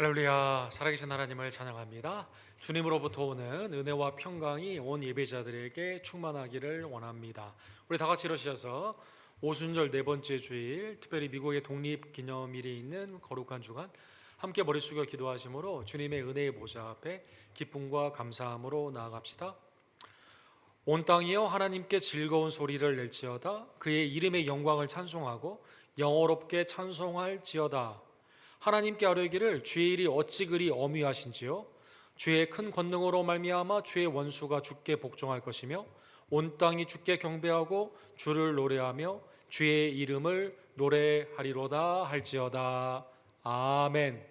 할렐루야, 살아계신 하나님을 찬양합니다. 주님으로부터 오는 은혜와 평강이 온 예배자들에게 충만하기를 원합니다. 우리 다 같이 일어서셔서 오순절 네 번째 주일, 특별히 미국의 독립기념일이 있는 거룩한 주간 함께 머리 숙여 기도하심으로 주님의 은혜의 보좌 앞에 기쁨과 감사함으로 나아갑시다. 온 땅이여 하나님께 즐거운 소리를 낼지어다. 그의 이름의 영광을 찬송하고 영어롭게 찬송할지어다. 하나님께 아뢰기를 주의 일이 어찌 그리 엄위하신지요. 주의 큰 권능으로 말미암아 주의 원수가 주께 복종할 것이며 온 땅이 주께 경배하고 주를 노래하며 주의 이름을 노래하리로다 할지어다. 아멘.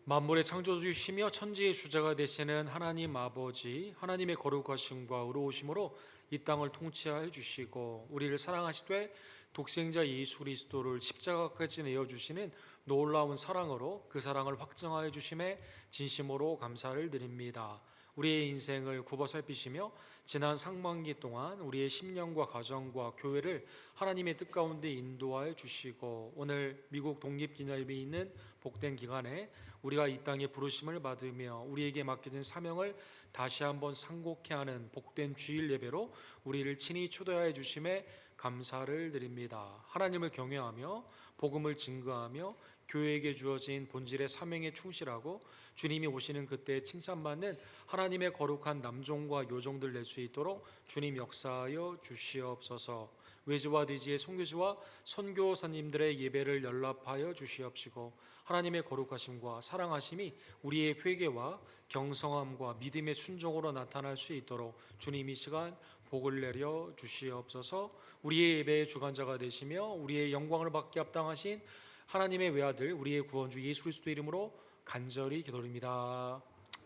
만물의 창조주이시며 천지의 주자가 되시는 하나님 아버지, 하나님의 거룩하심과 의로우심으로 이 땅을 통치하여 주시고 우리를 사랑하시되 독생자 예수 그리스도를 십자가까지 내어주시는 놀라운 사랑으로 그 사랑을 확증하여 주심에 진심으로 감사를 드립니다. 우리의 인생을 굽어 살피시며 지난 상반기 동안 우리의 심령과 가정과 교회를 하나님의 뜻 가운데 인도하여 주시고 오늘 미국 독립기념일이 있는 복된 기간에 우리가 이 땅에 부르심을 받으며 우리에게 맡겨진 사명을 다시 한번 상고케 하는 복된 주일 예배로 우리를 친히 초대하여 주심에 감사를 드립니다. 하나님을 경외하며 복음을 증거하며 교회에게 주어진 본질의 사명에 충실하고 주님이 오시는 그때 칭찬받는 하나님의 거룩한 남종과 요종들 낼 수 있도록 주님 역사하여 주시옵소서. 외지와 내지의 선교지와 선교사님들의 예배를 연락하여 주시옵시고 하나님의 거룩하심과 사랑하심이 우리의 회개와 경성함과 믿음의 순종으로 나타날 수 있도록 주님 이 시간 복을 내려 주시옵소서. 우리의 예배의 주관자가 되시며 우리의 영광을 받게 합당하신 하나님의 외아들 우리의 구원주 예수 그리스도 이름으로 간절히 기도드립니다.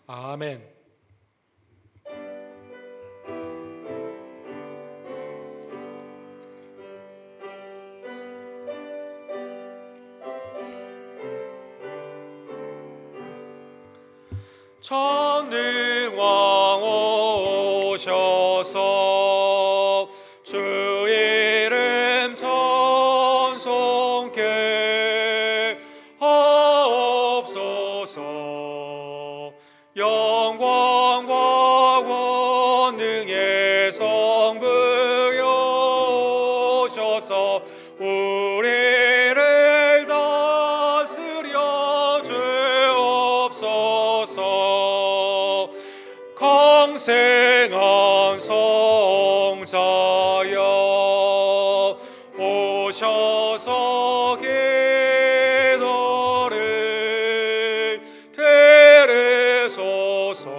아멘. 전능왕 오셔서 주 이름 찬송케 하옵소서. 영광과 권능의 성부여 오셔서 우리를 다스려 주옵소서. 강생한 성자여 오셔서 기도를 들으소서.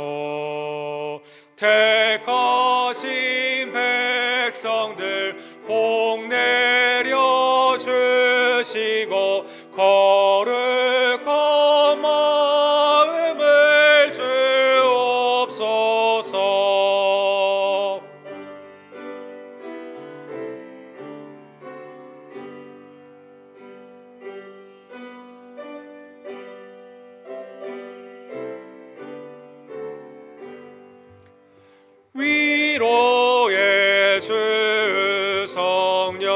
택하신 백성들 복 내려 주시고 거룩한 마음을 주옵소서. 위로의 주 성령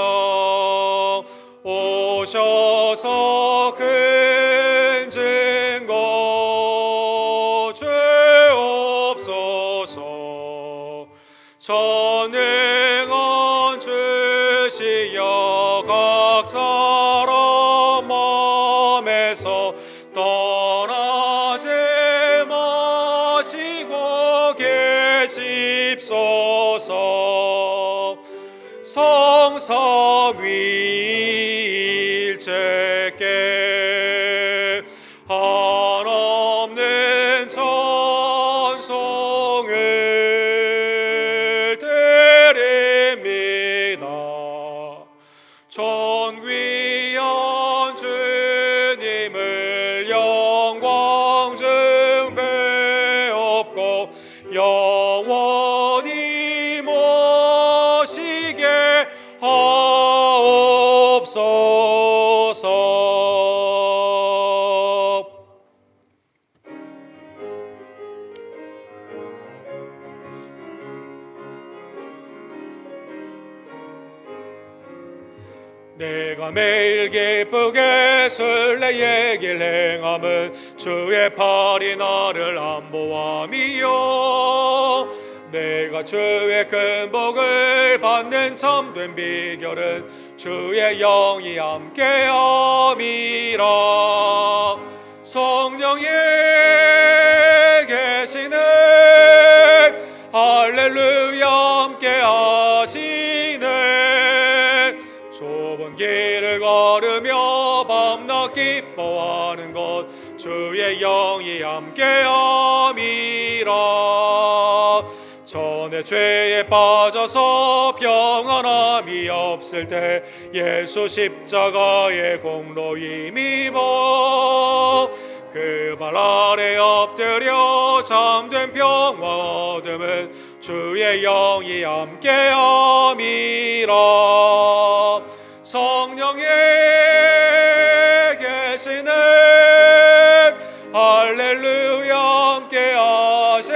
오셔서 큰 증거 주옵소서. 전능한 주시여 각 사람 마음에서 떠나지 마시고 계십소서. 성삼 위일체께 한없는 찬송을 드립니다. 존귀한 주님을 영광 증배옵고 주시고 영원히 모시게 하옵소서. 내가 매일 기쁘게 순례의 길 행함은 주의 팔이 나를 안보함이요. 내가 주의 큰 복을 받는 참된 비결은 주의 영이 함께함이라. 성령이 계시네 할렐루야 함께하시네. 좁은 길을 걸으며 밤낮 기뻐하는 것 주의 영이 함께함이라. 전에 죄에 빠져서 평안함이 없을 때 예수 십자가의 공로 힘입어 그 발 아래 엎드려 참된 평화 얻음은 주의 영이 함께함이라. 성령이 계시네 할렐루야 함께하시네.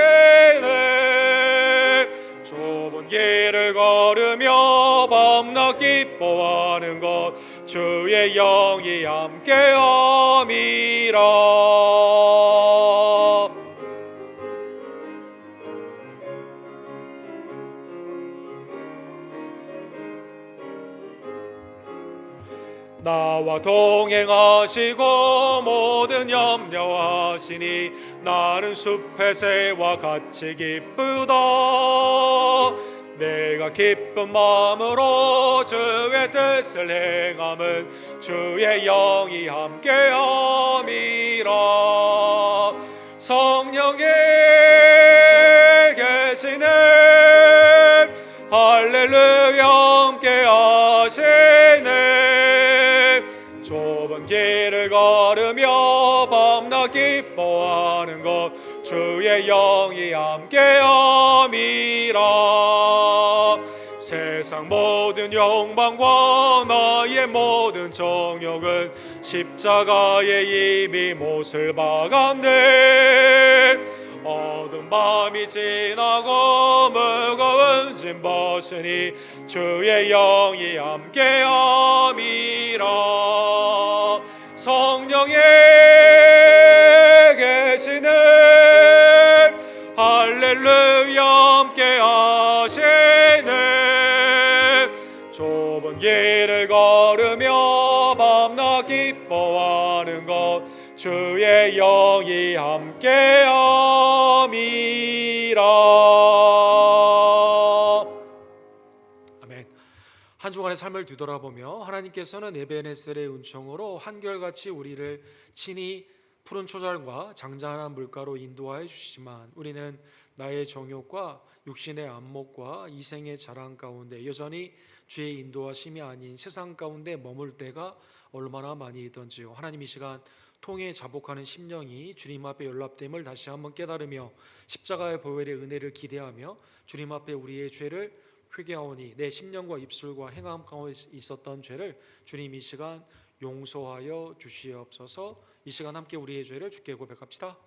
좁은 길을 걸으며 밤낮 기뻐하는 것 주의 영이 함께함이라. 나와 동행하시고 모든 염려하시니 나는 숲의 새와 같이 기쁘다. 내가 기쁜 마음으로 주의 뜻을 행함은 주의 영이 함께함이라. 성령이 계시네 할렐루야 함께하시네. 좁은 길을 걸으며 밤낮 기뻐하는 것 주의 영이 함께함이라. 세상 모든 욕망과 나의 모든 정욕은 십자가에 이미 못을 박았네. 어두운 밤이 지나고 무거운 짐 벗으니 주의 영이 함께함이라. 성령이 계시네 할렐루야 함께하시네. 좁은 길을 걸으며 밤낮 기뻐하는 것 주의 영이 함께함이라. 아멘. 한 주간의 삶을 뒤돌아보며 하나님께서는 에베네셀의 은총으로 한결같이 우리를 친히 푸른 초절과 장장한 물가로 인도하여 주시지만 우리는 나의 정욕과 육신의 안목과 이생의 자랑 가운데 여전히 주의 인도하심이 아닌 세상 가운데 머물 때가 얼마나 많이 있던지요. 하나님 이 시간 통해 자복하는 심령이 주님 앞에 연락됨을 다시 한번 깨달으며 십자가의 보혈의 은혜를 기대하며 주님 앞에 우리의 죄를 회개하오니 내 심령과 입술과 행함 가운데 있었던 죄를 주님 이 시간 용서하여 주시옵소서. 이 시간 함께 우리의 죄를 주께 고백합시다.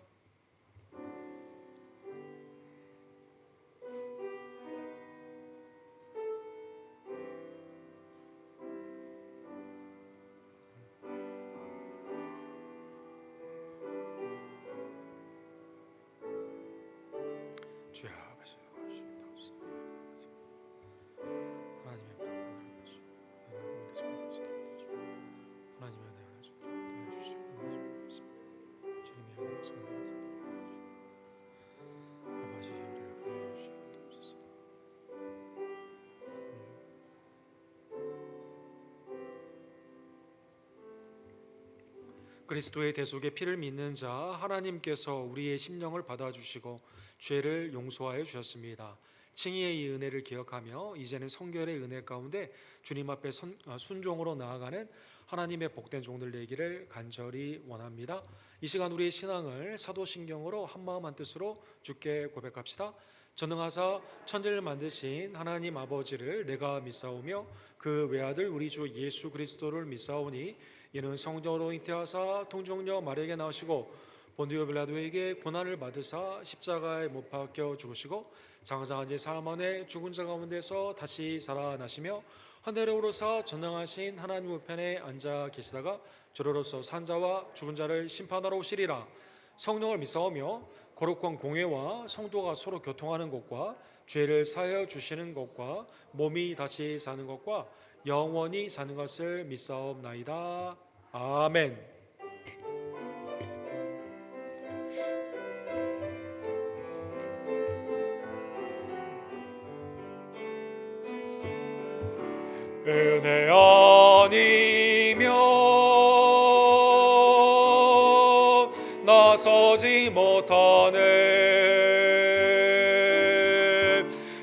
주여 아버지 하나님의 하나님의 은혜가 주시고 주님의 영광을 아버지 우리를 구하여 주시옵소서. 그리스도의 대속의 피를 믿는 자 하나님께서 우리의 심령을 받아주시고 죄를 용서하여 주셨습니다. 칭의의 이 은혜를 기억하며 이제는 성결의 은혜 가운데 주님 앞에 순종으로 나아가는 하나님의 복된 종들 되기를 간절히 원합니다. 이 시간 우리의 신앙을 사도신경으로 한마음 한뜻으로 주께 고백합시다. 전능하사 천지를 만드신 하나님 아버지를 내가 믿사오며 그 외아들 우리 주 예수 그리스도를 믿사오니 이는 성령으로 잉태하사 통정녀 마리아에게 나오시고 본디오 빌라도에게 고난을 받으사 십자가에 못 박혀 죽으시고 장사한 지 사흘 만에 죽은 자 가운데서 다시 살아나시며 하늘에 오르사 전능하신 하나님 우편에 앉아 계시다가 저로로서 산자와 죽은 자를 심판하러 오시리라. 성령을 믿사오며 거룩한 공회와 성도가 서로 교통하는 것과 죄를 사하여 주시는 것과 몸이 다시 사는 것과 영원히 사는 것을 믿사옵나이다. 아멘. 은혜 아니면 나서지 못하네.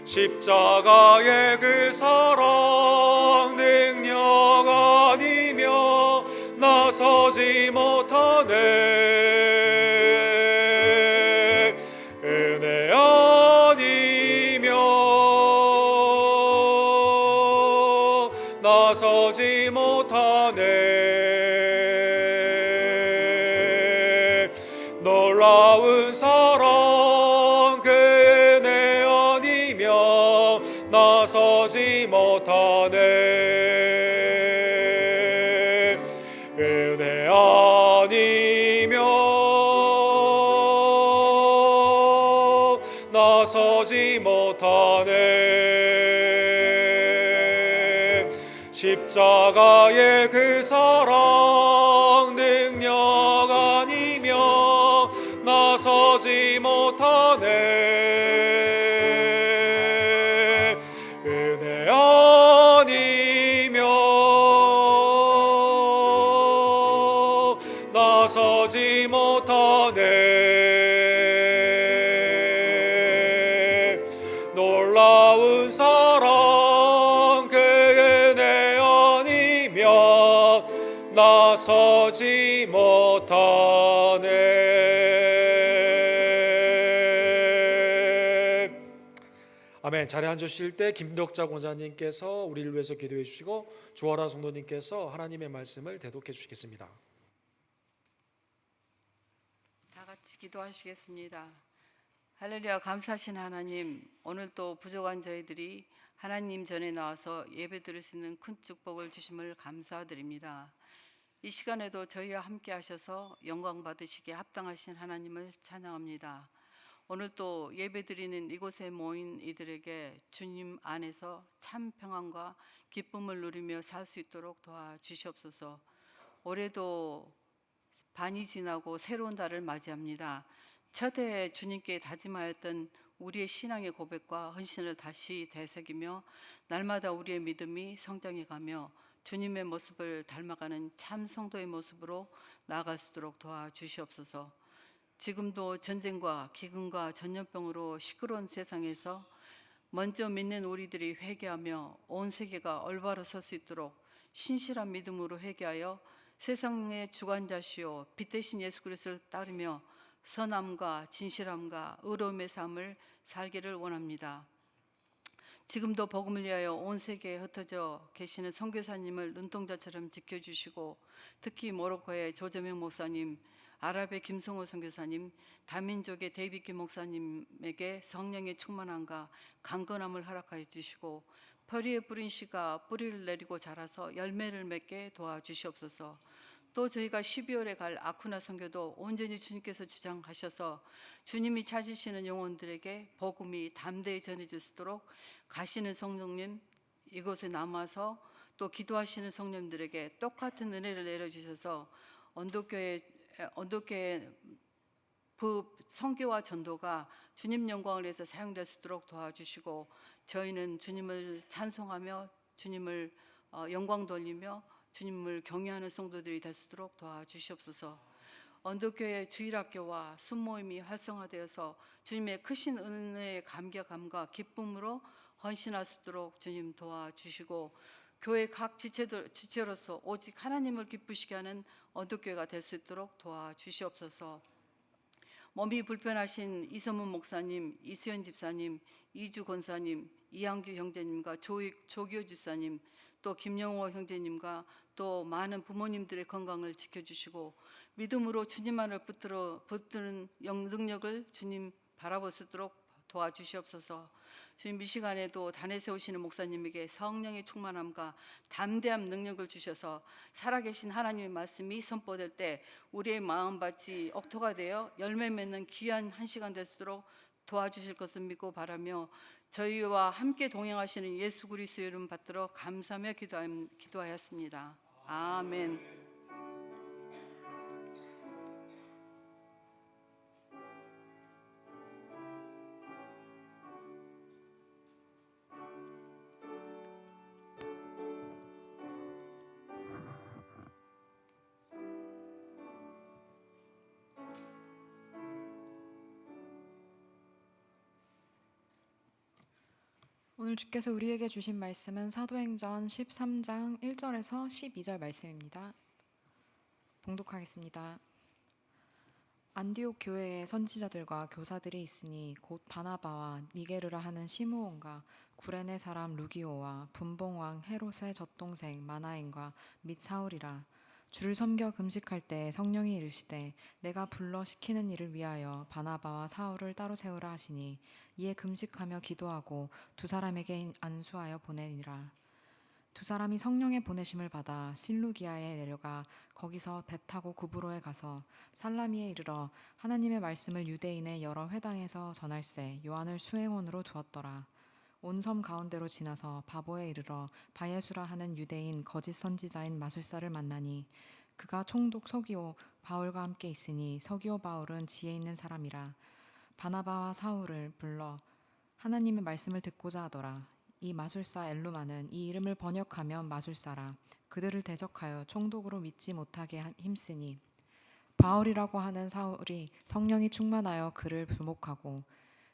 십자가의 그 사랑 능력 아니면 나서지 못하네. 은혜 아니면 나서지 못하네. 놀라운 사랑 그 은혜 아니면 나서지 못하네. 은혜 아니면 나서지 못하네. 십자가의 그 사랑 능력 아니면 나서지 못하네. 은혜 아니면 나서지 못하네. 놀라운 사랑 그 은혜 아니면 나서지 못하네. 아멘. 자리에 앉으실 때 김덕자 권사님께서 우리를 위해서 기도해 주시고 주하라 성도님께서 하나님의 말씀을 대독해 주시겠습니다. 다 같이 기도하시겠습니다. 할렐루야. 감사하신 하나님, 오늘 또 부족한 저희들이 하나님 전에 나와서 예배 드릴 수 있는 큰 축복을 주심을 감사드립니다. 이 시간에도 저희와 함께 하셔서 영광 받으시기에 합당하신 하나님을 찬양합니다. 오늘 또 예배 드리는 이곳에 모인 이들에게 주님 안에서 참 평안과 기쁨을 누리며 살 수 있도록 도와주시옵소서. 올해도 반이 지나고 새로운 달을 맞이합니다. 첫 해에 주님께 다짐하였던 우리의 신앙의 고백과 헌신을 다시 되새기며 날마다 우리의 믿음이 성장해가며 주님의 모습을 닮아가는 참 성도의 모습으로 나아갈 수 있도록 도와주시옵소서. 지금도 전쟁과 기근과 전염병으로 시끄러운 세상에서 먼저 믿는 우리들이 회개하며 온 세계가 올바로 설 수 있도록 신실한 믿음으로 회개하여 세상의 주관자시오 빛 대신 예수 그리스도를 따르며 선함과 진실함과 의로움의 삶을 살기를 원합니다. 지금도 복음을 위하여 온 세계에 흩어져 계시는 선교사님을 눈동자처럼 지켜주시고 특히 모로코의 조재명 목사님, 아랍의 김성호 선교사님, 다민족의 데이빗 김 목사님에게 성령의 충만함과 강건함을 허락하여 주시고 퍼리에 뿌린 씨가 뿌리를 내리고 자라서 열매를 맺게 도와주시옵소서. 또 저희가 12월에 갈 아쿠나 선교도 온전히 주님께서 주장하셔서 주님이 찾으시는 영혼들에게 복음이 담대히 전해질 수 있도록 가시는 성령님 이곳에 남아서 또 기도하시는 성령들에게 똑같은 은혜를 내려주셔서 언덕교회 선교와 전도가 주님 영광을 위해서 사용될 수 있도록 도와주시고 저희는 주님을 찬송하며 주님을 영광 돌리며 주님을 경외하는 성도들이 될 수 있도록 도와주시옵소서. 언덕교회 주일학교와 순모임이 활성화되어서 주님의 크신 은혜의 감격함과 기쁨으로 헌신할 수 있도록 주님 도와주시고, 교회 각 지체로서 오직 하나님을 기쁘시게 하는 언덕교회가 될 수 있도록 도와주시옵소서. 몸이 불편하신 이선문 목사님, 이수연 집사님, 이주 권사님, 이항규 형제님과 조기호 집사님, 또 김영호 형제님과 또 많은 부모님들의 건강을 지켜주시고, 믿음으로 주님만을 붙드는 능력을 주님 바라볼 수 있도록 도와주시옵소서. 주님, 이 시간에도 단에 세우시는 목사님에게 성령의 충만함과 담대함 능력을 주셔서 살아계신 하나님의 말씀이 선포될 때 우리의 마음밭이 억토가 되어 열매 맺는 귀한 한 시간 될 수 있도록 도와주실 것을 믿고 바라며, 저희와 함께 동행하시는 예수 그리스도의 이름 받들어 감사하며 기도하였습니다. 아멘. 오늘 주께서 우리에게 주신 말씀은 사도행전 13장 1절에서 12절 말씀입니다. 봉독하겠습니다. 안디옥 교회에 선지자들과 교사들이 있으니 곧 바나바와 니게르라 하는 시므온과 구레네 사람 루기오와 분봉왕 헤롯의 젖동생 마나엔과 및 사울이라. 주를 섬겨 금식할 때 성령이 이르시되 내가 불러 시키는 일을 위하여 바나바와 사울을 따로 세우라 하시니, 이에 금식하며 기도하고 두 사람에게 안수하여 보내니라. 두 사람이 성령의 보내심을 받아 실루기아에 내려가 거기서 배 타고 구브로에 가서 살라미에 이르러 하나님의 말씀을 유대인의 여러 회당에서 전할세 요한을 수행원으로 두었더라. 온 섬 가운데로 지나서 바보에 이르러 바예수라 하는 유대인 거짓 선지자인 마술사를 만나니, 그가 총독 서기오 바울과 함께 있으니 서기오 바울은 지혜 있는 사람이라. 바나바와 사울을 불러 하나님의 말씀을 듣고자 하더라. 이 마술사 엘루마는 이 이름을 번역하면 마술사라. 그들을 대적하여 총독으로 믿지 못하게 힘쓰니, 바울이라고 하는 사울이 성령이 충만하여 그를 부목하고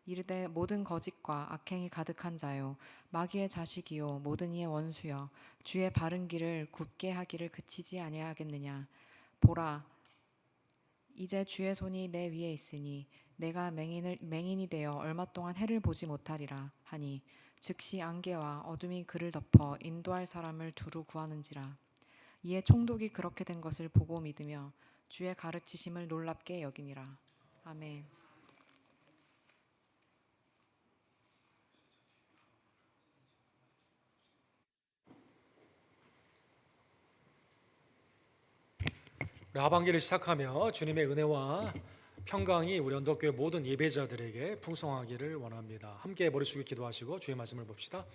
이르되 모든 거짓과 악행이 가득한 자요 마귀의 자식이요 모든 이의 원수여 주의 바른 길을 굽게 하기를 그치지 아니하겠느냐. 보라, 이제 주의 손이 내 위에 있으니 내가 맹인이 되어 얼마 동안 해를 보지 못하리라 하니, 즉시 안개와 어둠이 그를 덮어 인도할 사람을 두루 구하는지라. 이에 총독이 그렇게 된 것을 보고 믿으며 주의 가르치심을 놀랍게 여기니라. 아멘. 우리 하반기를 시작하며 주님의 은혜와 평강이 우리 언덕교회 모든 예배자들에게 풍성하기를 원합니다. 함께 머리 숙여 기도하시고 주의 말씀을 봅시다.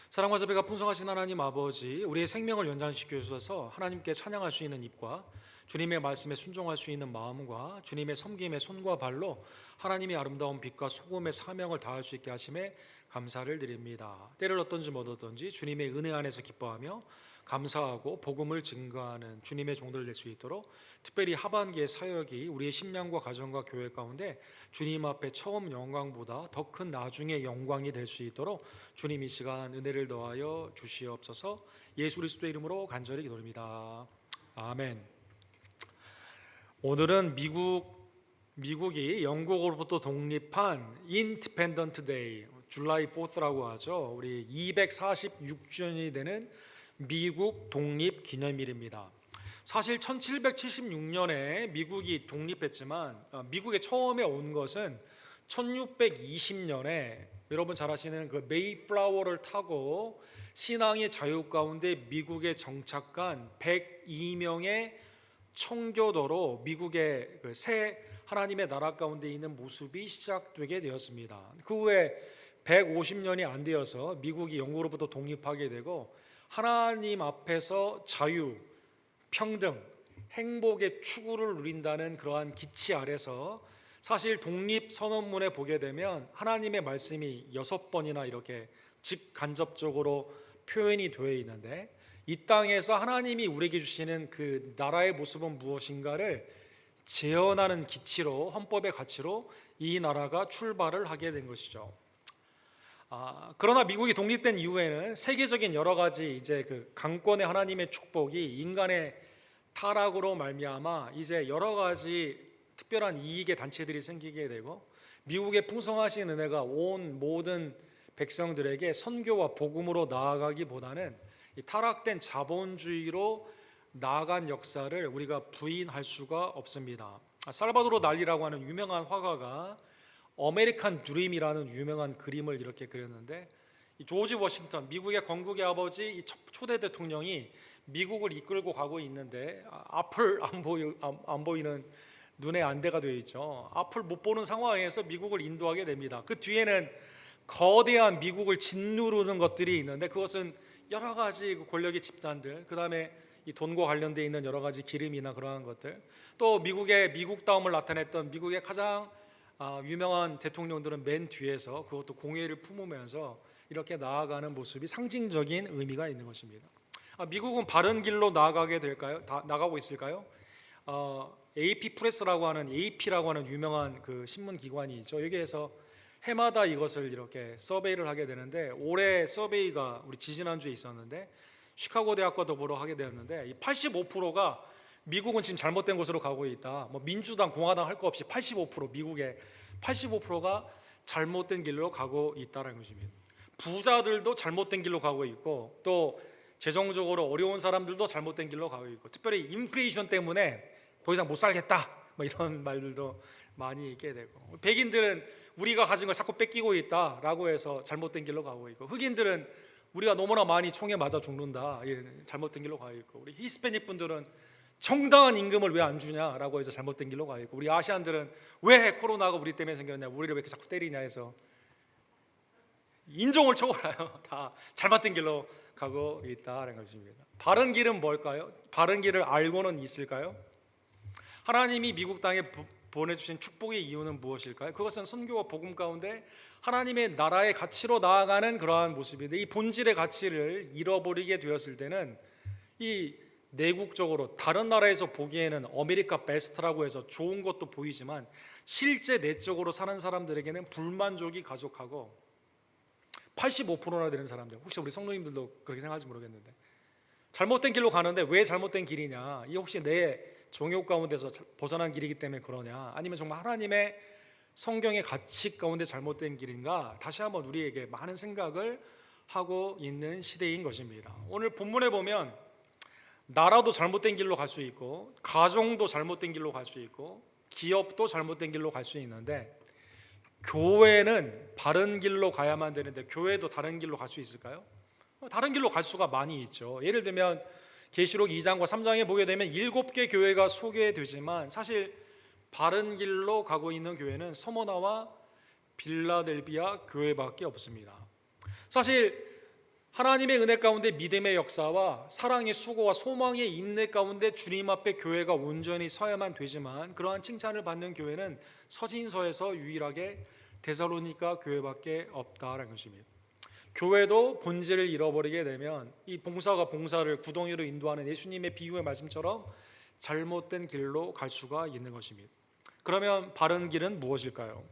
사랑과 자비가 풍성하신 하나님 아버지, 우리의 생명을 연장시켜 주셔서 하나님께 찬양할 수 있는 입과 주님의 말씀에 순종할 수 있는 마음과 주님의 섬김의 손과 발로 하나님의 아름다운 빛과 소금의 사명을 다할 수 있게 하심에 감사를 드립니다. 때를 어떤지 못 어떤지 주님의 은혜 안에서 기뻐하며 감사하고 복음을 증거하는 주님의 종들 될 수 있도록, 특별히 하반기의 사역이 우리의 심령과 가정과 교회 가운데 주님 앞에 처음 영광보다 더 큰 나중의 영광이 될 수 있도록 주님 이 시간 은혜를 더하여 주시옵소서. 예수 그리스도의 이름으로 간절히 기도합니다. 아멘. 오늘은 미국이 영국으로부터 독립한 인디펜던트 데이, 줄라이 4th라고 하죠. 우리 246주년이 되는 미국 독립 기념일입니다. 사실 1776년에 미국이 독립했지만 미국에 처음에 온 것은 1620년에 여러분 잘 아시는 그 메이플라워를 타고 신앙의 자유 가운데 미국에 정착한 102명의 청교도로 미국의 그 새 하나님의 나라 가운데 있는 모습이 시작되게 되었습니다. 그 후에 150년이 안 되어서 미국이 영국으로부터 독립하게 되고, 하나님 앞에서 자유, 평등, 행복의 추구를 누린다는 그러한 기치 아래서 사실 독립선언문에 보게 되면 하나님의 말씀이 6번이나 이렇게 직간접적으로 표현이 되어 있는데, 이 땅에서 하나님이 우리에게 주시는 그 나라의 모습은 무엇인가를 재현하는 기치로, 헌법의 가치로 이 나라가 출발을 하게 된 것이죠. 그러나 미국이 독립된 이후에는 세계적인 여러 가지 이제 그 강권의 하나님의 축복이 인간의 타락으로 말미암아 이제 여러 가지 특별한 이익의 단체들이 생기게 되고, 미국의 풍성하신 은혜가 온 모든 백성들에게 선교와 복음으로 나아가기보다는 이 타락된 자본주의로 나아간 역사를 우리가 부인할 수가 없습니다. 살바도르 달리라고 하는 유명한 화가가 아메리칸 드림이라는 유명한 그림을 이렇게 그렸는데, 이 조지 워싱턴, 미국의 건국의 아버지, 이 초대 대통령이 미국을 이끌고 가고 있는데 앞을 안 보이는 눈에 안대가 되어 있죠. 앞을 못 보는 상황에서 미국을 인도하게 됩니다. 그 뒤에는 거대한 미국을 짓누르는 것들이 있는데, 그것은 여러 가지 권력의 집단들, 그 다음에 이 돈과 관련되어 있는 여러 가지 기름이나 그러한 것들, 또 미국의 미국다움을 나타냈던 미국의 가장 유명한 대통령들은 맨 뒤에서 그것도 공예를 품으면서 이렇게 나아가는 모습이 상징적인 의미가 있는 것입니다. 미국은 바른 길로 나아가게 될까요? 나가고 있을까요? AP 프레스라고 하는 AP라고 하는 유명한 그 신문 기관이 있죠. 여기에서 해마다 이것을 이렇게 서베이를 하게 되는데, 올해 서베이가 우리 지지난주에 있었는데 시카고 대학과 더불어 하게 되었는데, 이 85%가 미국은 지금 잘못된 곳으로 가고 있다. 뭐 민주당, 공화당 할 거 없이 85%, 미국의 85%가 잘못된 길로 가고 있다는 것입니다. 부자들도 잘못된 길로 가고 있고, 또 재정적으로 어려운 사람들도 잘못된 길로 가고 있고, 특별히 인플레이션 때문에 더 이상 못 살겠다, 뭐 이런 말들도 많이 있게 되고, 백인들은 우리가 가진 걸 자꾸 뺏기고 있다라고 해서 잘못된 길로 가고 있고, 흑인들은 우리가 너무나 많이 총에 맞아 죽는다, 잘못된 길로 가고 있고, 우리 히스패닉 분들은 정당한 임금을 왜 안 주냐라고 해서 잘못된 길로 가고 있고, 우리 아시안들은 왜 코로나가 우리 때문에 생겼냐, 우리를 왜 이렇게 자꾸 때리냐 해서 인종을 초월하여 다 잘못된 길로 가고 있다는 것입니다. 바른 길은 뭘까요? 바른 길을 알고는 있을까요? 하나님이 미국 땅에 보내주신 축복의 이유는 무엇일까요? 그것은 선교와 복음 가운데 하나님의 나라의 가치로 나아가는 그러한 모습인데, 이 본질의 가치를 잃어버리게 되었을 때는 이 내국적으로 다른 나라에서 보기에는 아메리카 베스트라고 해서 좋은 것도 보이지만, 실제 내적으로 사는 사람들에게는 불만족이 가족하고 85%나 되는 사람들, 혹시 우리 성도님들도 그렇게 생각할지 모르겠는데, 잘못된 길로 가는데 왜 잘못된 길이냐, 이 혹시 내 정욕 가운데서 벗어난 길이기 때문에 그러냐, 아니면 정말 하나님의 성경의 가치 가운데 잘못된 길인가, 다시 한번 우리에게 많은 생각을 하고 있는 시대인 것입니다. 오늘 본문에 보면 나라도 잘못된 길로 갈 수 있고, 가정도 잘못된 길로 갈 수 있고, 기업도 잘못된 길로 갈 수 있는데, 교회는 바른 길로 가야만 되는데 교회도 다른 길로 갈 수 있을까요? 다른 길로 갈 수가 많이 있죠. 예를 들면 계시록 2장과 3장에 보게 되면 7개 교회가 소개되지만, 사실 바른 길로 가고 있는 교회는 서머나와 빌라델비아 교회밖에 없습니다. 사실 하나님의 은혜 가운데 믿음의 역사와 사랑의 수고와 소망의 인내 가운데 주님 앞에 교회가 온전히 서야만 되지만, 그러한 칭찬을 받는 교회는 서신서에서 유일하게 데살로니가 교회밖에 없다라는 것입니다. 교회도 본질을 잃어버리게 되면 이 봉사가 봉사를 구덩이로 인도하는 예수님의 비유의 말씀처럼 잘못된 길로 갈 수가 있는 것입니다. 그러면 바른 길은 무엇일까요?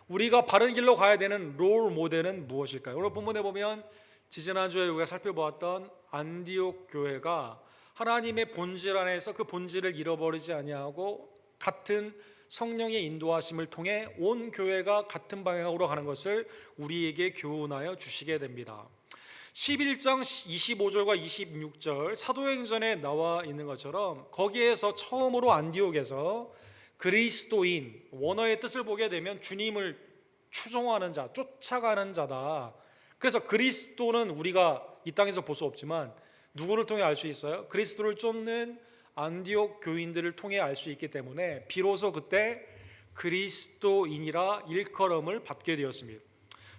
우리가 바른 길로 가야 되는 롤 모델은 무엇일까요? 오늘 본문에 보면 지지난주에 우리가 살펴보았던 안디옥 교회가 하나님의 본질 안에서 그 본질을 잃어버리지 아니하고 같은 성령의 인도하심을 통해 온 교회가 같은 방향으로 가는 것을 우리에게 교훈하여 주시게 됩니다. 11장 25절과 26절 사도행전에 나와 있는 것처럼, 거기에서 처음으로 안디옥에서 그리스도인, 원어의 뜻을 보게 되면 주님을 추종하는 자, 쫓아가는 자다. 그래서 그리스도는 우리가 이 땅에서 볼 수 없지만 누구를 통해 알 수 있어요? 그리스도를 쫓는 안디옥 교인들을 통해 알 수 있기 때문에 비로소 그때 그리스도인이라 일컬음을 받게 되었습니다.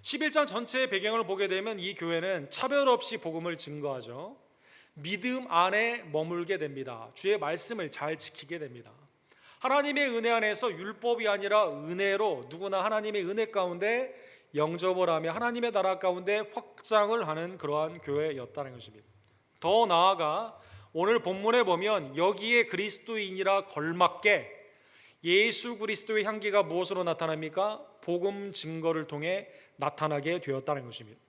11장 전체의 배경을 보게 되면 이 교회는 차별 없이 복음을 증거하죠. 믿음 안에 머물게 됩니다. 주의 말씀을 잘 지키게 됩니다. 하나님의 은혜 안에서 율법이 아니라 은혜로 누구나 하나님의 은혜 가운데 영접을 하며 하나님의 나라 가운데 확장을 하는 그러한 교회였다는 것입니다. 더 나아가 오늘 본문에 보면 여기에 그리스도인이라 걸맞게 예수 그리스도의 향기가 무엇으로 나타납니까? 복음 증거를 통해 나타나게 되었다는 것입니다.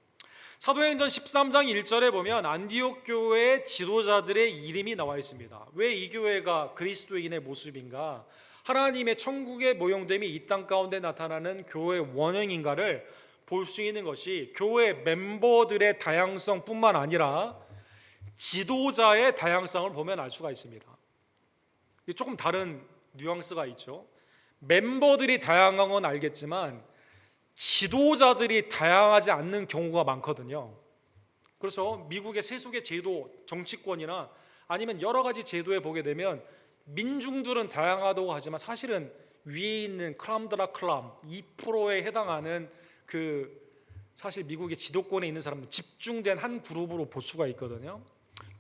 사도행전 13장 1절에 보면 안디옥 교회의 지도자들의 이름이 나와 있습니다. 왜 이 교회가 그리스도인의 모습인가? 하나님의 천국의 모형됨이 이 땅 가운데 나타나는 교회의 원형인가를 볼 수 있는 것이 교회 멤버들의 다양성뿐만 아니라 지도자의 다양성을 보면 알 수가 있습니다. 조금 다른 뉘앙스가 있죠. 멤버들이 다양한 건 알겠지만 지도자들이 다양하지 않는 경우가 많거든요. 그래서 미국의 세속의 제도, 정치권이나 아니면 여러 가지 제도에 보게 되면 민중들은 다양하다고 하지만 사실은 위에 있는 클람드라 클람 2%에 해당하는 사실 미국의 지도권에 있는 사람은 집중된 한 그룹으로 볼 수가 있거든요.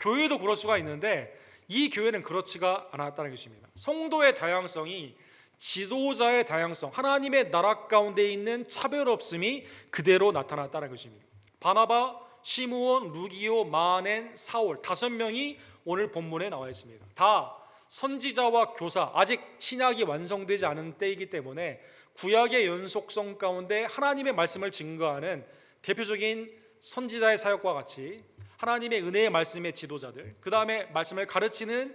교회도 그럴 수가 있는데 이 교회는 그렇지가 않았다는 것입니다. 성도의 다양성이 지도자의 다양성, 하나님의 나라 가운데 있는 차별 없음이 그대로 나타났다는 것입니다. 바나바, 시므온, 루기오, 마넨, 사울 5명이 오늘 본문에 나와 있습니다. 다 선지자와 교사, 아직 신약이 완성되지 않은 때이기 때문에 구약의 연속성 가운데 하나님의 말씀을 증거하는 대표적인 선지자의 사역과 같이 하나님의 은혜의 말씀의 지도자들, 그 다음에 말씀을 가르치는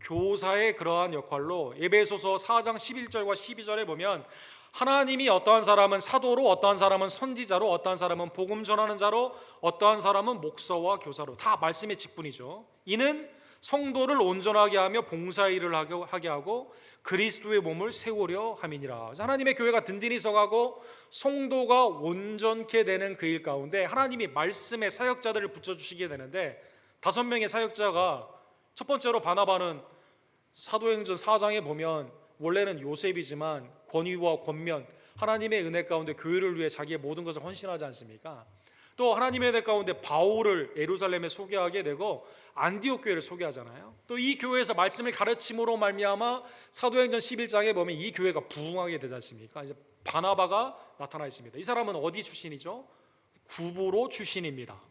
교사의 그러한 역할로 에베소서 4장 11절과 12절에 보면 하나님이 어떠한 사람은 사도로, 어떠한 사람은 선지자로, 어떠한 사람은 복음 전하는 자로, 어떠한 사람은 목사와 교사로, 다 말씀의 직분이죠. 이는 성도를 온전하게 하며 봉사일을 하게 하고 그리스도의 몸을 세우려 함이니라. 하나님의 교회가 든든히 서가고 성도가 온전케 되는 그 일 가운데 하나님이 말씀의 사역자들을 붙여주시게 되는데 5명의 사역자가, 첫 번째로 바나바는 사도행전 4장에 보면 원래는 요셉이지만 권위와 권면, 하나님의 은혜 가운데 교회를 위해 자기의 모든 것을 헌신하지 않습니까? 또 하나님의 은혜 가운데 바울을 예루살렘에 소개하게 되고 안디옥 교회를 소개하잖아요. 또 이 교회에서 말씀을 가르침으로 말미암아 사도행전 11장에 보면 이 교회가 부흥하게 되지 않습니까? 이제 바나바가 나타나 있습니다. 이 사람은 어디 출신이죠? 구브로 출신입니다.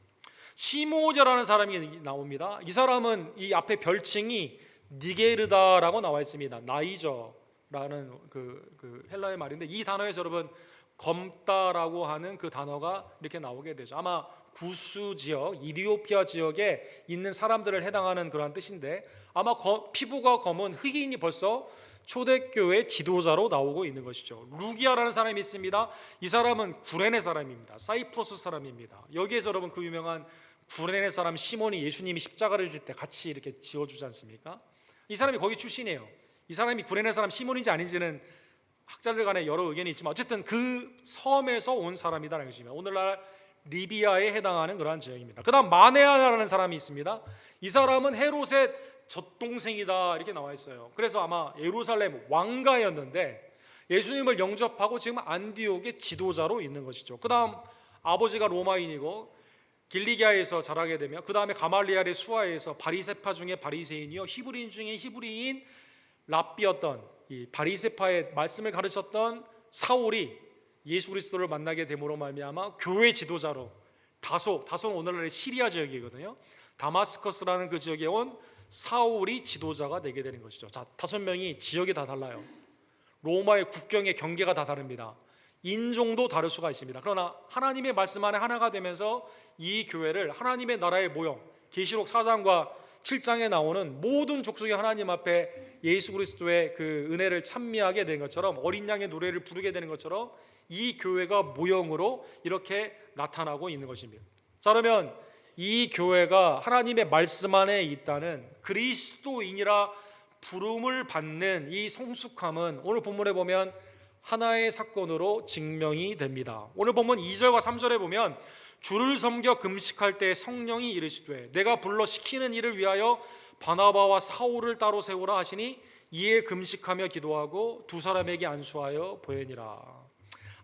시므온이라는 사람이 나옵니다. 이 사람은 이 앞에 별칭이 니게르다라고 나와 있습니다. 나이저라는 그 헬라의 말인데 이 단어에서 여러분 검다라고 하는 그 단어가 이렇게 나오게 되죠. 아마 구스 지역, 이디오피아 지역에 있는 사람들을 해당하는 그러한 뜻인데 아마 피부가 검은 흑인이 벌써 초대교회 지도자로 나오고 있는 것이죠. 루기아라는 사람이 있습니다. 이 사람은 구레네 사람입니다. 사이프러스 사람입니다. 여기에서 여러분 그 유명한 구레네 사람 시몬이 예수님이 십자가를 질 때 같이 이렇게 지어주지 않습니까? 이 사람이 거기 출신이에요. 이 사람이 구레네 사람 시몬인지 아닌지는 학자들 간에 여러 의견이 있지만 어쨌든 그 섬에서 온 사람이다라는 것입니다. 오늘날 리비아에 해당하는 그러한 지역입니다. 그 다음 마네아라는 사람이 있습니다. 이 사람은 헤롯의 젖동생이다 이렇게 나와 있어요. 그래서 아마 예루살렘 왕가였는데 예수님을 영접하고 지금 안디옥의 지도자로 있는 것이죠. 그 다음 아버지가 로마인이고 길리기아에서 자라게 되며 그 다음에 가말리엘의 수하에서 바리새파 중에 바리새인이요 히브리인 중에 히브리인 랍비였던 이 바리새파의 말씀을 가르쳤던 사울이 예수 그리스도를 만나게 됨으로 말미암아 교회 지도자로 다소는 오늘날의 시리아 지역이거든요. 다마스커스라는 그 지역에 온 사울이 지도자가 되게 되는 것이죠. 자, 5명이 지역이 다 달라요. 로마의 국경의 경계가 다 다릅니다. 인종도 다를 수가 있습니다. 그러나 하나님의 말씀 안에 하나가 되면서 이 교회를 하나님의 나라의 모형, 계시록 4장과 7장에 나오는 모든 족속이 하나님 앞에 예수 그리스도의 그 은혜를 찬미하게 된 것처럼 어린 양의 노래를 부르게 되는 것처럼 이 교회가 모형으로 이렇게 나타나고 있는 것입니다. 자, 그러면 이 교회가 하나님의 말씀 안에 있다는 그리스도인이라 부름을 받는 이 성숙함은 오늘 본문에 보면 하나의 사건으로 증명이 됩니다. 오늘 본문 2절과 3절에 보면 주를 섬겨 금식할 때 성령이 이르시되 내가 불러 시키는 일을 위하여 바나바와 사울을 따로 세우라 하시니 이에 금식하며 기도하고 두 사람에게 안수하여 보내니라.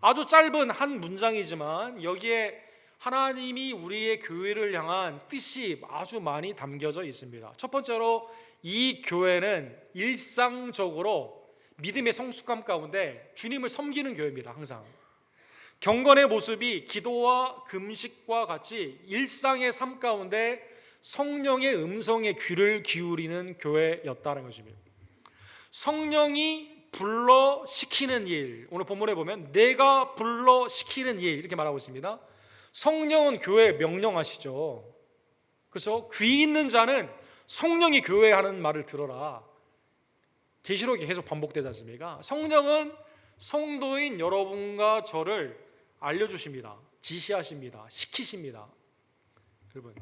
아주 짧은 한 문장이지만 여기에 하나님이 우리의 교회를 향한 뜻이 아주 많이 담겨져 있습니다. 첫 번째로 이 교회는 일상적으로 믿음의 성숙함 가운데 주님을 섬기는 교회입니다. 항상 경건의 모습이 기도와 금식과 같이 일상의 삶 가운데 성령의 음성에 귀를 기울이는 교회였다는 것입니다. 성령이 불러 시키는 일, 오늘 본문에 보면 내가 불러 시키는 일 이렇게 말하고 있습니다. 성령은 교회에 명령하시죠. 그래서 귀 있는 자는 성령이 교회에 하는 말을 들어라. 계시록이 계속 반복되지 않습니까? 성령은 성도인 여러분과 저를 알려주십니다. 지시하십니다. 시키십니다. 여러분,